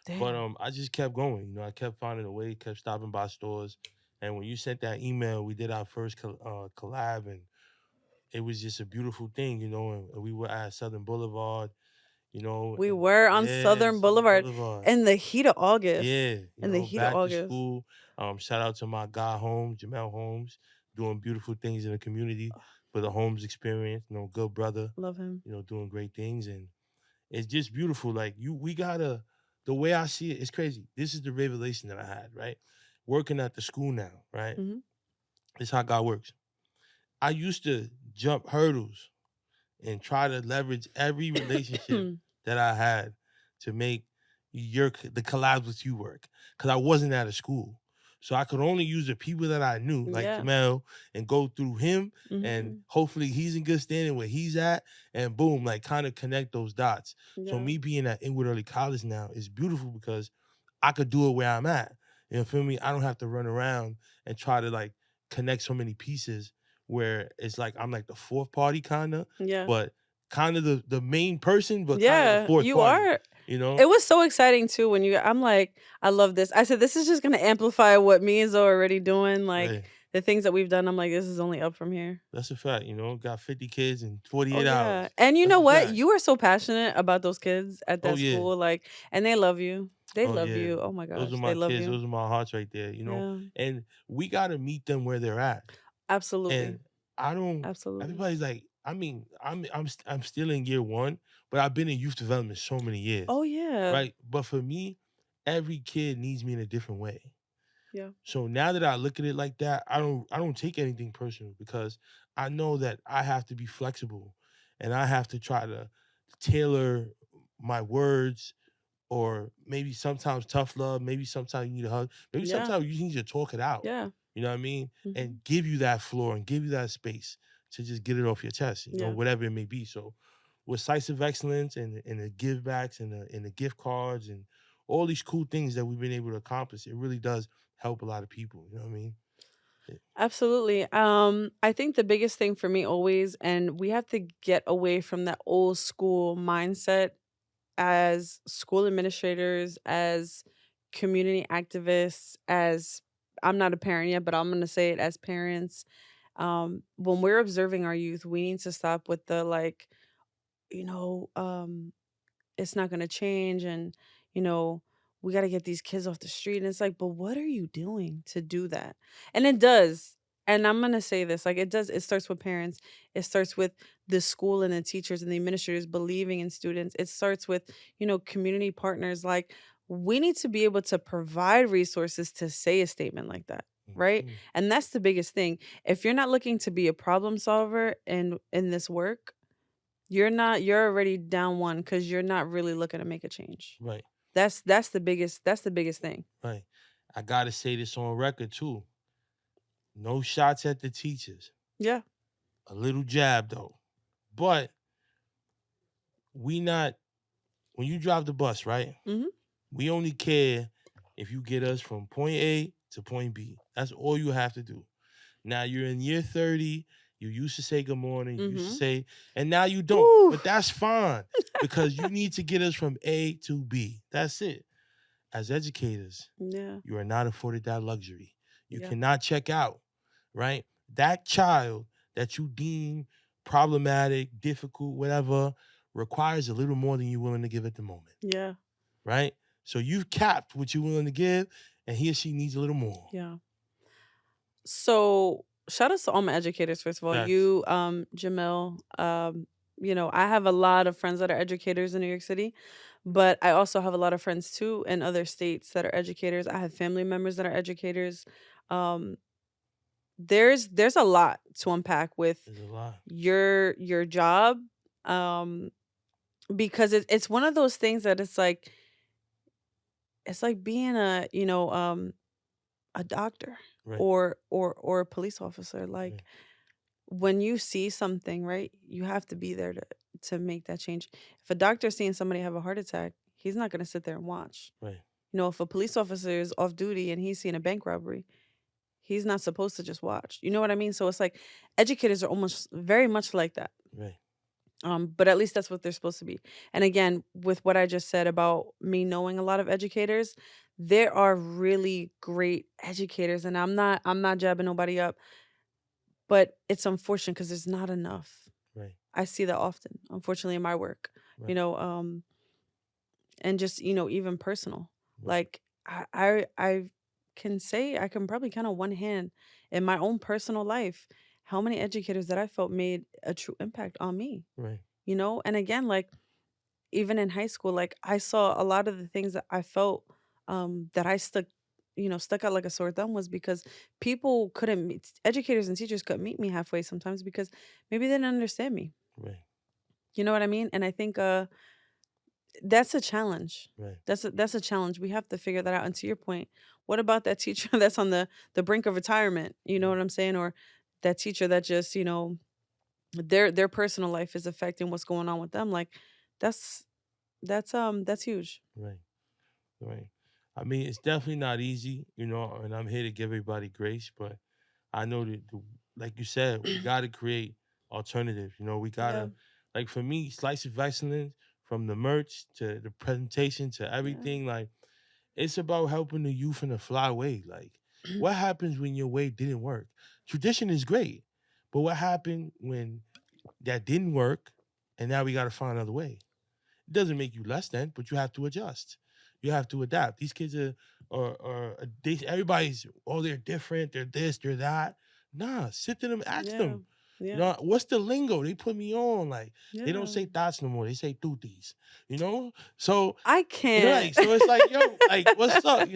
But Damn. I just kept going. I kept finding a way, kept stopping by stores. And when you sent that email, we did our first collab, and it was just a beautiful thing, and we were at Southern Boulevard, We and were on yeah, Southern Southern Boulevard Boulevard. in the heat of August. Yeah, In the heat of back to August. school. Shout out to my guy Holmes, Jamel Holmes, doing beautiful things in the community for the Holmes experience. Good brother, Love him. doing great things, and it's just beautiful. Like we gotta. The way I see it, it's crazy. This is the revelation that I had, right? Working at the school now, right? Hmm. This is how God works. I used to jump hurdles and try to leverage every relationship that I had to make the collabs with you work, because I wasn't out of school. So I could only use the people that I knew, like Yeah. Jamel, and go through him, and Hmm. hopefully he's in good standing where he's at, and boom, like kind of connect those dots. So Yeah. me being at Inwood Early College now is beautiful because I could do it where I'm at. You know, feel me? I don't have to run around and try to like connect so many pieces where it's like I'm like the fourth party kind of, Yeah. but kind of the main person, but kind of the Yeah, fourth you party. are. You know? It was so exciting too when I'm like, I love this. I said, this is just gonna amplify what me and Zoe are already doing. Like Hey, the things that we've done, I'm like, this is only up from here. that's a fact. You know, got 50 kids in Oh 48 yeah. hours. And you That's know a what? fact. You are so passionate about those kids at Oh that yeah. school. Like, and they love you. They Oh love yeah. you. Oh my Those gosh. are They my love kids. you. Those are my hearts right there. You know, Yeah. and we gotta meet them where they're at. Absolutely. And I don't. Absolutely. Everybody's like, I mean, I'm still in year one, but I've been in youth development so many years, Oh yeah. right? But for me, every kid needs me in a different way. Yeah. So now that I look at it like that, I don't take anything personal because I know that I have to be flexible and I have to try to tailor my words, or maybe sometimes tough love, maybe sometimes you need a hug, maybe Yeah. sometimes you need to talk it out. Yeah. You know what I mean? Hmm. And give you that floor and give you that space to just get it off your chest, you know, Yeah. whatever it may be. So with Sites of Excellence and the give backs and the gift cards and all these cool things that we've been able to accomplish, it really does help a lot of people. You know what I mean? Absolutely. I think the biggest thing for me always, and we have to get away from that old school mindset as school administrators, as community activists, as I'm not a parent yet, but I'm going to say it as parents. When we're observing our youth, we need to stop with the like, you know, it's not going to change. And, you know, we got to get these kids off the street. And it's like, but what are you doing to do that? And it does. And I'm going to say this, like it does. It starts with parents. It starts with the school and the teachers and the administrators believing in students. It starts with, community partners. Like we need to be able to provide resources to say a statement like that. Right. Mhm. And that's the biggest thing. If you're not looking to be a problem solver in this work, you're already down one because you're not really looking to make a change. Right, That's the biggest thing. right. I gotta say this on record too. No shots at the teachers. Yeah. A little jab though. But we not when you drive the bus, right? Hmm. We only care if you get us from point A to point B. That's all you have to do. Now you're in year 30. You used to say good morning. You used to Hmm. say, and now you don't. Woo. But that's fine because you need to get us from A to B. That's it. As educators, Yeah. you are not afforded that luxury. You Yeah. cannot check out, right? That child that you deem problematic, difficult, whatever, requires a little more than you're willing to give at the moment, Yeah. right? So you've capped what you're willing to give, and he or she needs a little more. Yeah. So shout out to all my educators, first of all. Facts. You, Jamil. I have a lot of friends that are educators in New York City, but I also have a lot of friends too in other states that are educators. I have family members that are educators. Um, there's a lot to unpack with There's a lot. your job. Um, because it's one of those things that it's like being a doctor Right. or a police officer. Like Right. when you see something, right, you have to be there to make that change. If a doctor's seeing somebody have a heart attack, he's not going to sit there and watch. Right. If a police officer is off duty and he's seeing a bank robbery, he's not supposed to just watch. You know what I mean? So it's like educators are almost very much like that. Right. But at least that's what they're supposed to be. And again, with what I just said about me knowing a lot of educators, there are really great educators, and I'm not jabbing nobody up, but it's unfortunate because there's not enough. Right. I see that often, unfortunately, in my work. Right. And just even personal. Right. Like I can say I can probably count on one hand in my own personal life how many educators that I felt made a true impact on me. Right. And again, like even in high school, like I saw a lot of the things that I felt that I stuck out like a sore thumb was because people couldn't meet, educators and teachers couldn't meet me halfway sometimes because maybe they didn't understand me. Right. You know what I mean? And I think that's a challenge. Right. That's a challenge. We have to figure that out. And to your point, what about that teacher that's on the brink of retirement? You know what I'm saying? Or that teacher that just, their personal life is affecting what's going on with them. Like that's that's huge. Right. Right. I mean, it's definitely not easy, and I'm here to give everybody grace, but I know that, like you said, we got to create alternatives. We got Yeah. to, like for me, Slice of Excellence, from the merch to the presentation to everything, like it's about helping the youth in a fly way. Like, what happens when your way didn't work? Tradition is great, but what happened when that didn't work and now we got to find another way? It doesn't make you less than, but you have to adjust. You have to adapt. These kids everybody's, they're different, they're this, they're that. Nah, sit to them, ask Yeah. them. Yeah. What's the lingo? They put me on. Like, they don't Yeah. say thoughts no more. They say tutis. So I can't. so it's like, yo, like, what's up?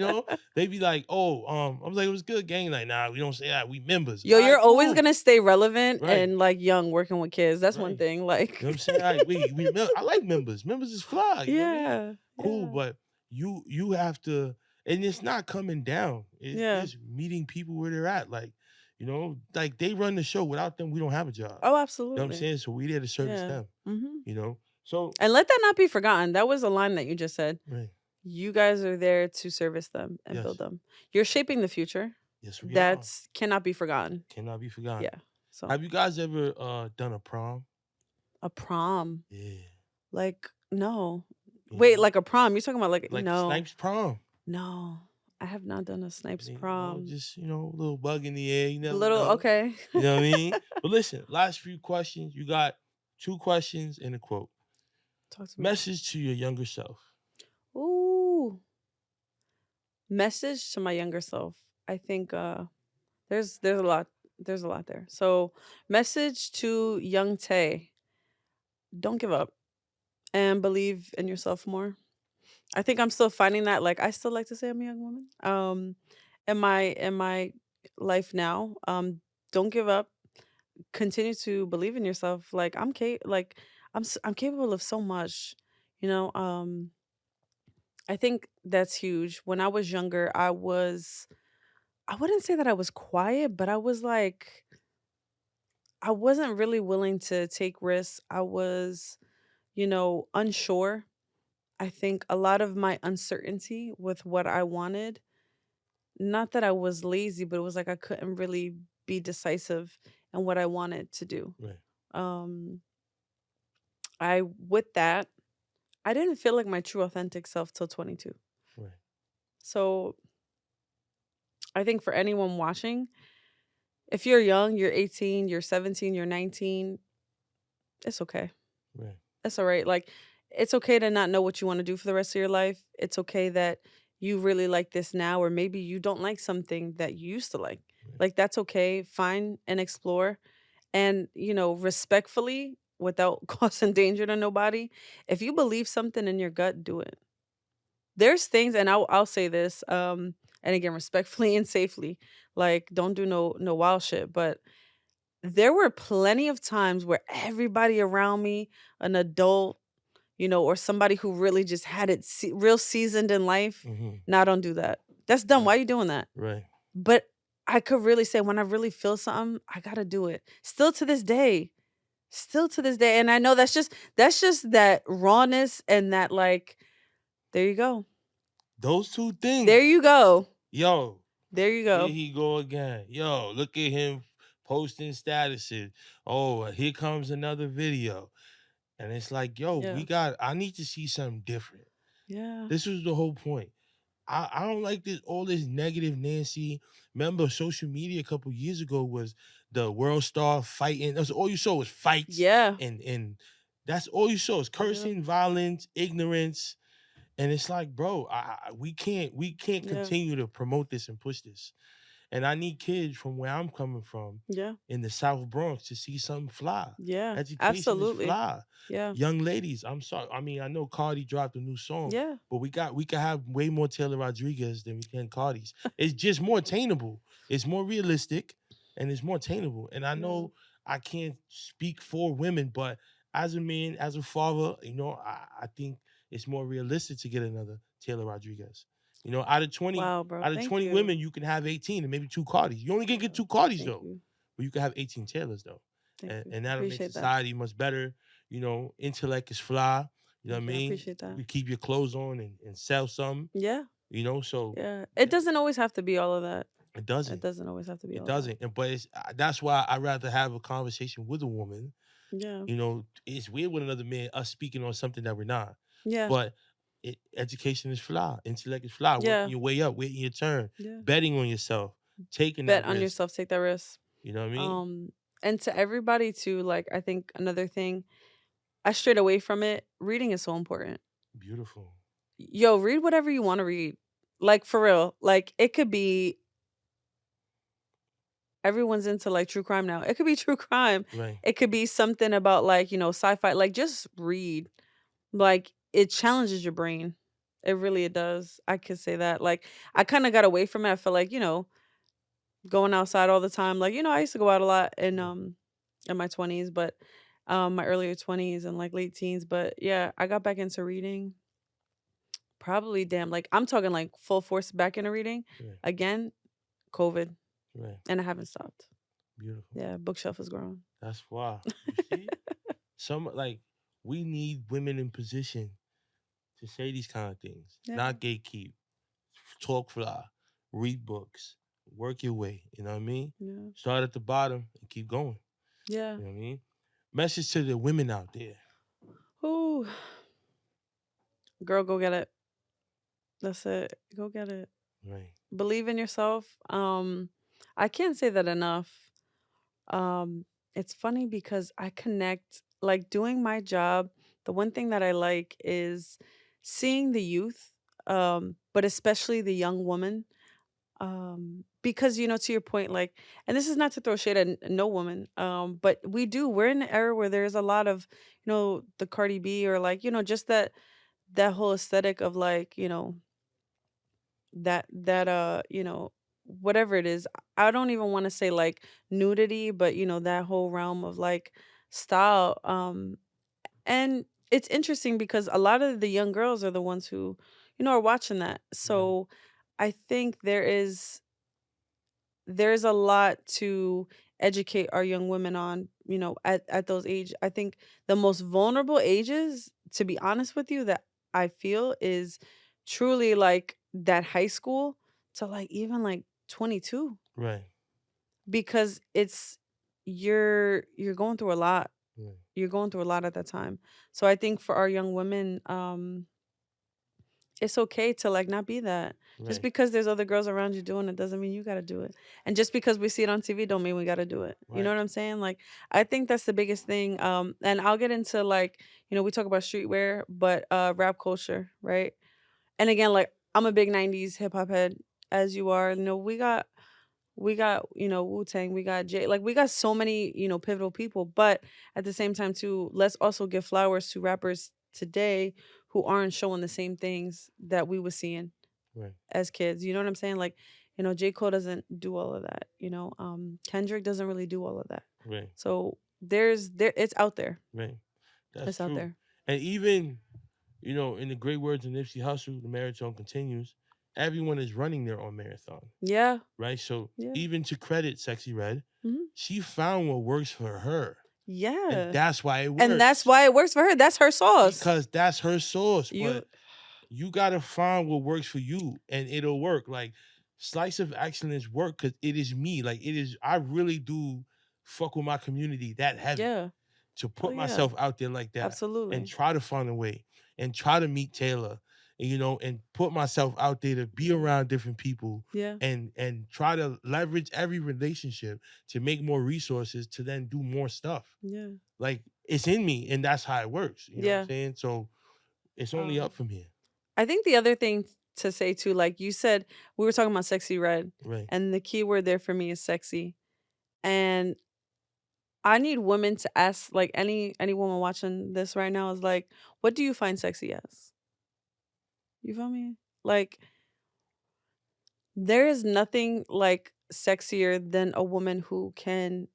They be like, I was like, it was good, gang. Like, nah, we don't say that. We members. Yo, All right, you're always cool. gonna stay relevant Right. and like young working with kids. That's one Right. thing. Like You know what I'm saying? Like, I like members. Members is fly. You know what I mean? yeah. Cool, Yeah. but you have to, and it's not coming down. It's Yeah. just meeting people where they're at. Like, like they run the show. Without them, we don't have a job. Oh, You know what absolutely. I'm saying? So we there to service Yeah. them. Mm-hmm. So And let that not be forgotten. That was a line that you just said. right. You guys are there to service them and build Yes. them. You're shaping the future. Yes, we are. That's cannot be forgotten. Cannot be forgotten. Yeah. So Have you guys ever done a prom? a prom. Yeah. Like, no. You Wait, know? like a prom. You're talking about like Like no. Snipes prom. No. I have not done a Snipes You know, prom. just, a little bug in the air. You A never little know. okay. You know what I mean? But listen, last few questions. You got 2 questions and a quote. Talk to me. Message to your younger self. Ooh. Message to my younger self. I think there's a lot there. So message to young Tay. Don't give up and believe in yourself more. I think I'm still finding that. Like I still like to say I'm a young woman. In my life now. Don't give up. Continue to believe in yourself. Like I'm capable of so much. You know, I think that's huge. When I was younger, I wouldn't say that I was quiet, but I was like I wasn't really willing to take risks. I was, unsure. I think a lot of my uncertainty with what I wanted, not that I was lazy, but it was like I couldn't really be decisive in what I wanted to do. Right. Um with that, I didn't feel like my true authentic self till 22. Right. So I think for anyone watching, if you're young, you're 18, you're 17, you're 19, it's okay. Right. That's all right. Like, it's okay to not know what you want to do for the rest of your life. It's okay that you really like this now, or maybe you don't like something that you used to like. Right. Like, that's okay. Find and explore. And, respectfully, without causing danger to nobody, if you believe something in your gut, do it. There's things, and I'll say this, and again, respectfully and safely, like, don't do no wild shit. But there were plenty of times where everybody around me, an adult, or somebody who really just had it real seasoned in life, Mm-hmm. nah, don't do that. That's dumb. Why are you doing that? Right. But I could really say when I really feel something, I gotta do it. Still to this day. Still to this day. And I know that's just that rawness and that like, there you go. Those 2 things. There you go. Yo. There you Here go. he go again. Yo, look at him posting statuses. Oh, here comes another video. And it's like, yo, Yeah. I need to see something different. Yeah. This was the whole point. I don't like all this negative Nancy. Remember, social media a couple years ago was the world star fighting. That's all you saw was fights. Yeah. And that's all you saw is cursing, violence, ignorance. And it's like, bro, we can't Yeah. continue to promote this and push this. And I need kids from where I'm coming from Yeah. in the South Bronx to see something fly. Yeah. Education Absolutely. is fly. Yeah. Young ladies, I'm sorry. I mean, I know Cardi dropped a new song. Yeah. But we can have way more Taylor Rodriguez than we can Cardi's. It's just more attainable. It's more realistic and it's more attainable. And I know I can't speak for women, but as a man, as a father, I think it's more realistic to get another Taylor Rodriguez. You know, out of 20, Wow, bro. out of Thank 20 you. women, you can have 18 and maybe 2 Cardis. You only can get 2 Cardis Thank though, you. but you can have 18 Taylors though, Thank you. and that'll make Appreciate that. society much better. You know, intellect is fly. You know what I Yeah, I mean? appreciate that. You keep your clothes on and sell some. Yeah. You know, so Yeah. It doesn't always have to be all of that. it It doesn't. doesn't always have to be It all of that. doesn't. And but that's why I rather have a conversation with a woman. Yeah. You know, it's weird with another man us speaking on something that we're not. Yeah. But education is fly, intellect is fly. Yeah. Working your way up, waiting your turn, Yeah. betting on yourself, taking Bet that on risk. yourself, take that risk. You know what I mean? And to everybody too, like I think another thing, I strayed away from it. Reading is so important. Beautiful. Yo, read whatever you want to read. Like for real. Like it could be everyone's into like true crime now. It could be true crime. Right. It could be something about like, sci-fi. Like just read. Like it challenges your brain. It does. I could say that. Like I kind of got away from it. I feel like, going outside all the time. Like, I used to go out a lot in my 20s, but my earlier 20s and like late teens, but yeah, I got back into reading. Probably damn, like I'm talking like full force back into reading Right. again, COVID, Right. and I haven't stopped. Beautiful. Yeah, bookshelf is growing. That's why. You see? We need women in position to say these kind of things. Yeah. Not gatekeep. Talk fly. Read books. Work your way. You know what I mean? Yeah. Start at the bottom and keep going. Yeah. You know what I mean? Message to the women out there. Ooh. Girl, go get it. That's it. Go get it. Right. Believe in yourself. I can't say that enough. It's funny because I connect like doing my job. The one thing that I like is seeing the youth, but especially the young woman. Because to your point, like, and this is not to throw shade at no woman, but we're in an era where there's a lot of, the Cardi B or like, just that whole aesthetic of like, whatever it is. I don't even want to say like nudity, but that whole realm of like style. And it's interesting because a lot of the young girls are the ones who are watching that. So I think there's a lot to educate our young women on, at those age. I think the most vulnerable ages, to be honest with you, that I feel is truly like that high school to like even like 22, Right. because you're going through a lot. Right. You're going through a lot at that time. So I think for our young women, it's okay to like not be that. Just Right. because there's other girls around you doing it doesn't mean you got to do it. And just because we see it on TV don't mean we got to do it. You know Right. what I'm saying? Like I think that's the biggest thing. And I'll get into like, we talk about streetwear, but rap culture, right? And again, like I'm a big 90s hip hop head as you are. We got Wu-Tang, we got Jay, like we got so many, pivotal people, but at the same time too, let's also give flowers to rappers today who aren't showing the same things that we were seeing Right. as kids. You know what I'm saying? Like, J. Cole doesn't do all of that, Kendrick doesn't really do all of that. Right. So it's out there. Right. That's It's out true. there. And even, in the great words of Nipsey Hussle, the marathon continues. Everyone is running their own marathon, Yeah. right? So Yeah. even to credit Sexy Red, Mhm. she found what works for her, Yeah. and that's why it works. And that's why it works for her. That's her sauce. Because that's her sauce. You- But you gotta find what works for you, and it'll work. Like Slice of Excellence work because it is me. Like it is. I really do fuck with my community that heavy. Yeah. To put yeah. myself out there like that. Absolutely. And try to find a way and try to meet Taylor, and put myself out there to be around different people. Yeah. And try to leverage every relationship to make more resources to then do more stuff. Yeah. Like it's in me and that's how it works. You know what Yeah. I'm saying? So it's only up from here. I think the other thing to say too, like you said, we were talking about Sexy Red, Right. and the key word there for me is sexy. And I need women to ask, like any woman watching this right now is like, what do you find sexy as? You feel me? Like there is nothing like sexier than a woman who can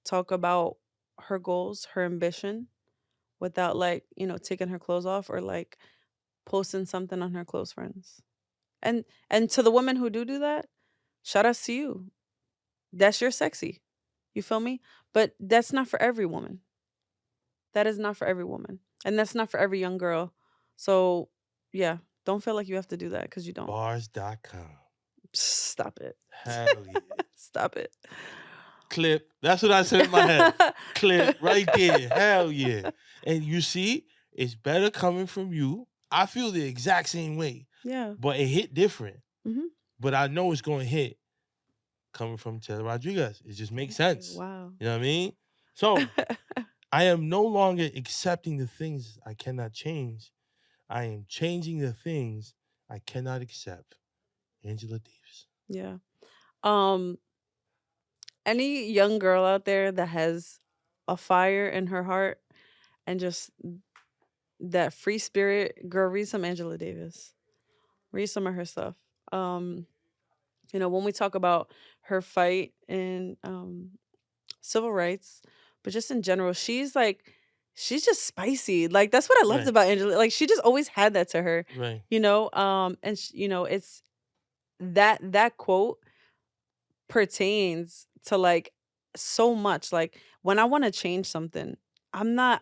talk about her goals, her ambition without like, taking her clothes off or like posting something on her close friends. And to the women who do that, shout outs to you. That's your sexy. You feel me? But that's not for every woman. That is not for every woman. And that's not for every young girl. So, yeah, don't feel like you have to do that because you don't. Bars.com. Stop it. Hell yeah. Stop it. Clip. That's what I said in my head. Clip right there. Hell yeah. And you see, it's better coming from you. I feel the exact same way, Yeah. but it hit different. Mhm. But I know it's going to hit coming from Taylor Rodriguez. It just makes sense. Wow. You know what I mean? So I am no longer accepting the things I cannot change. I am changing the things I cannot accept. Angela Davis. Yeah. Any young girl out there that has a fire in her heart and just that free spirit, girl, read some Angela Davis. Read some of her stuff. When we talk about her fight in civil rights, but just in general, she's just spicy. Like that's what I loved Right. about Angela. Like she just always had that to her. Right. It's that quote pertains to like so much. Like when I want to change something, I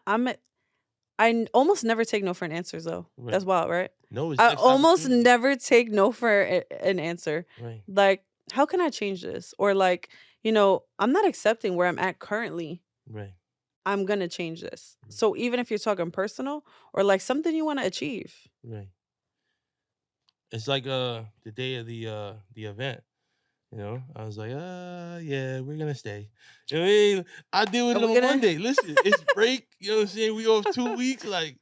almost never take no for an answer though. Right. That's wild, right? No, it's I next almost opportunity. never take no for an answer. Right. Like, how can I change this? Or like, I'm not accepting where I'm at currently. Right. I'm gonna change this. So even if you're talking personal or like something you want to achieve. Right. It's like the day of the event. You know, I was like, yeah, we're gonna stay. You know what I mean? I deal with Are it we on gonna- Monday. Listen, it's break. You know what I'm saying? We off 2 weeks. Like,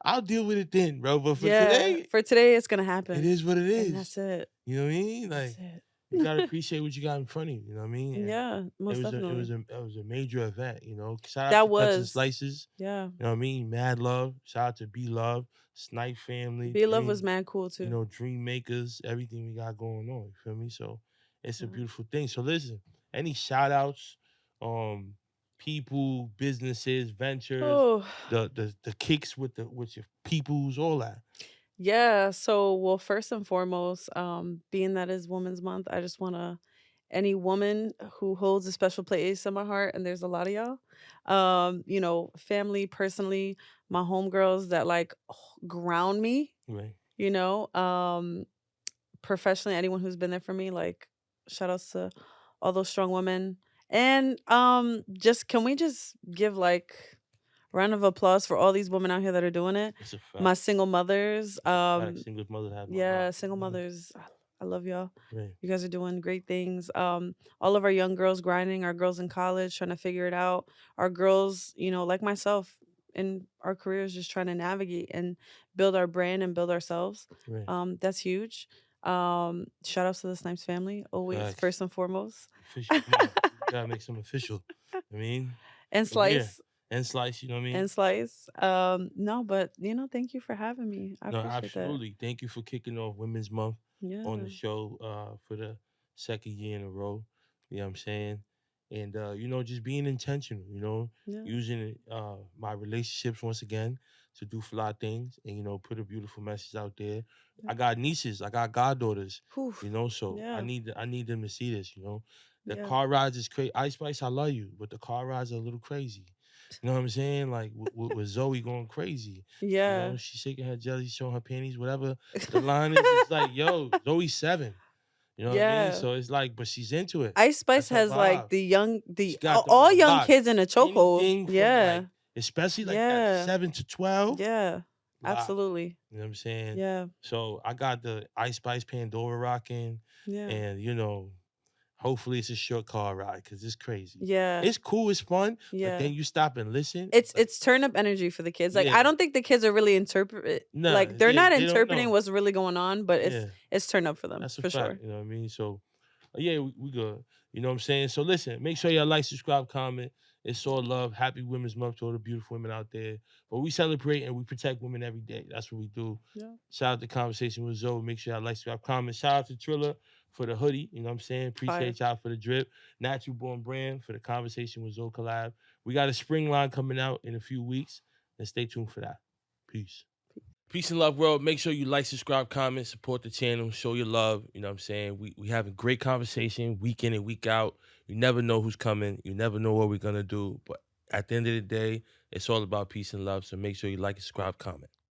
I'll deal with it then, bro. But for today, for today it's gonna happen. it is what it is. And that's it. You know what I mean? Like, That's it. you gotta appreciate what you got in front of you. You know what I mean? And Yeah, most it definitely. was a major event. You know, shout out That to Cuts and was. Slices. Yeah. You know what I mean? Mad love. Shout out to B Love, Snipe family. Be Love Dream- was mad cool too. You know, dream makers, everything we got going on. You feel me? So it's a Yeah. beautiful thing. So listen, any shout outs, people, businesses, ventures, Oh. the kicks with your peoples, all that. Yeah, so well, first and foremost, being that is Women's Month, I just wanna any woman who holds a special place in my heart, and there's a lot of y'all, family, personally, my homegirls that like ground me, Right. professionally, anyone who's been there for me, like shout outs to all those strong women. And just can we just give like round of applause for all these women out here that are doing it. It's a fact. My single mothers. Single mothers have my Yeah, heart. single Mhm. mothers. I love y'all. Right. You guys are doing great things. All of our young girls grinding, our girls in college trying to figure it out, our girls, like myself in our careers just trying to navigate and build our brand and build ourselves. Right. That's huge. Shout outs to the Snipes family, always Facts. first and foremost. Official. Come on. You gotta make some official. I mean, And so yeah. Slice. And Slice, you know what I mean? And Slice. No, but thank you for having me. I No, appreciate absolutely. Thank you for kicking off Women's Month that. on Yeah. the show for the second year in a row. You know what I'm saying? And just being intentional, Yeah. using my relationships once again to do fly things and put a beautiful message out there. I got nieces, I got goddaughters, Oof. so Yeah. I need them to see this, The Yeah. car rides is crazy. Ice Spice, I love you, but the car rides are a little crazy. You know what I'm saying? Like with Zoe going crazy. Yeah. She's shaking her jelly, showing her panties, whatever the line is. It's like, yo, Zoe's 7. You know what I mean? Yeah. So it's like, but she's into it. Ice Spice That's her has like vibe. the She got them all on young lock. kids in a chokehold. Anything from, Yeah. like, especially like Yeah. that 7 to 12. Yeah. lock. Absolutely. You know what I'm saying? Yeah. So I got the Ice Spice Pandora rocking, Yeah. and hopefully it's a short car ride because it's crazy. Yeah. It's cool, it's fun, Yeah. but then you stop and listen. It's turn up energy for the kids. Like Yeah. I don't think the kids are really interpret Nah, like they're they- not they don't interpreting know. what's really going on, but Yeah. it's turn up for them That's a for fact, sure. you know what I mean? So, yeah, we good. You know what I'm saying? So, listen, make sure y'all like, subscribe, comment. It's all love. Happy Women's Month to all the beautiful women out there. But we celebrate and we protect women every day. That's what we do. Yeah. Shout out to Conversation with Zoe. Make sure y'all like, subscribe, comment. Shout out to Triller for the hoodie. You know what I'm saying? Appreciate y'all for the drip. Natural Born Brand for the Conversation with Zoe collab. We got a spring line coming out in a few weeks. And stay tuned for that. Peace. Peace and love, world. Make sure you like, subscribe, comment, support the channel, show your love. You know what I'm saying? We having great conversation week in and week out. You never know who's coming. You never know what we're going to do. But at the end of the day, it's all about peace and love. So make sure you like, subscribe, comment.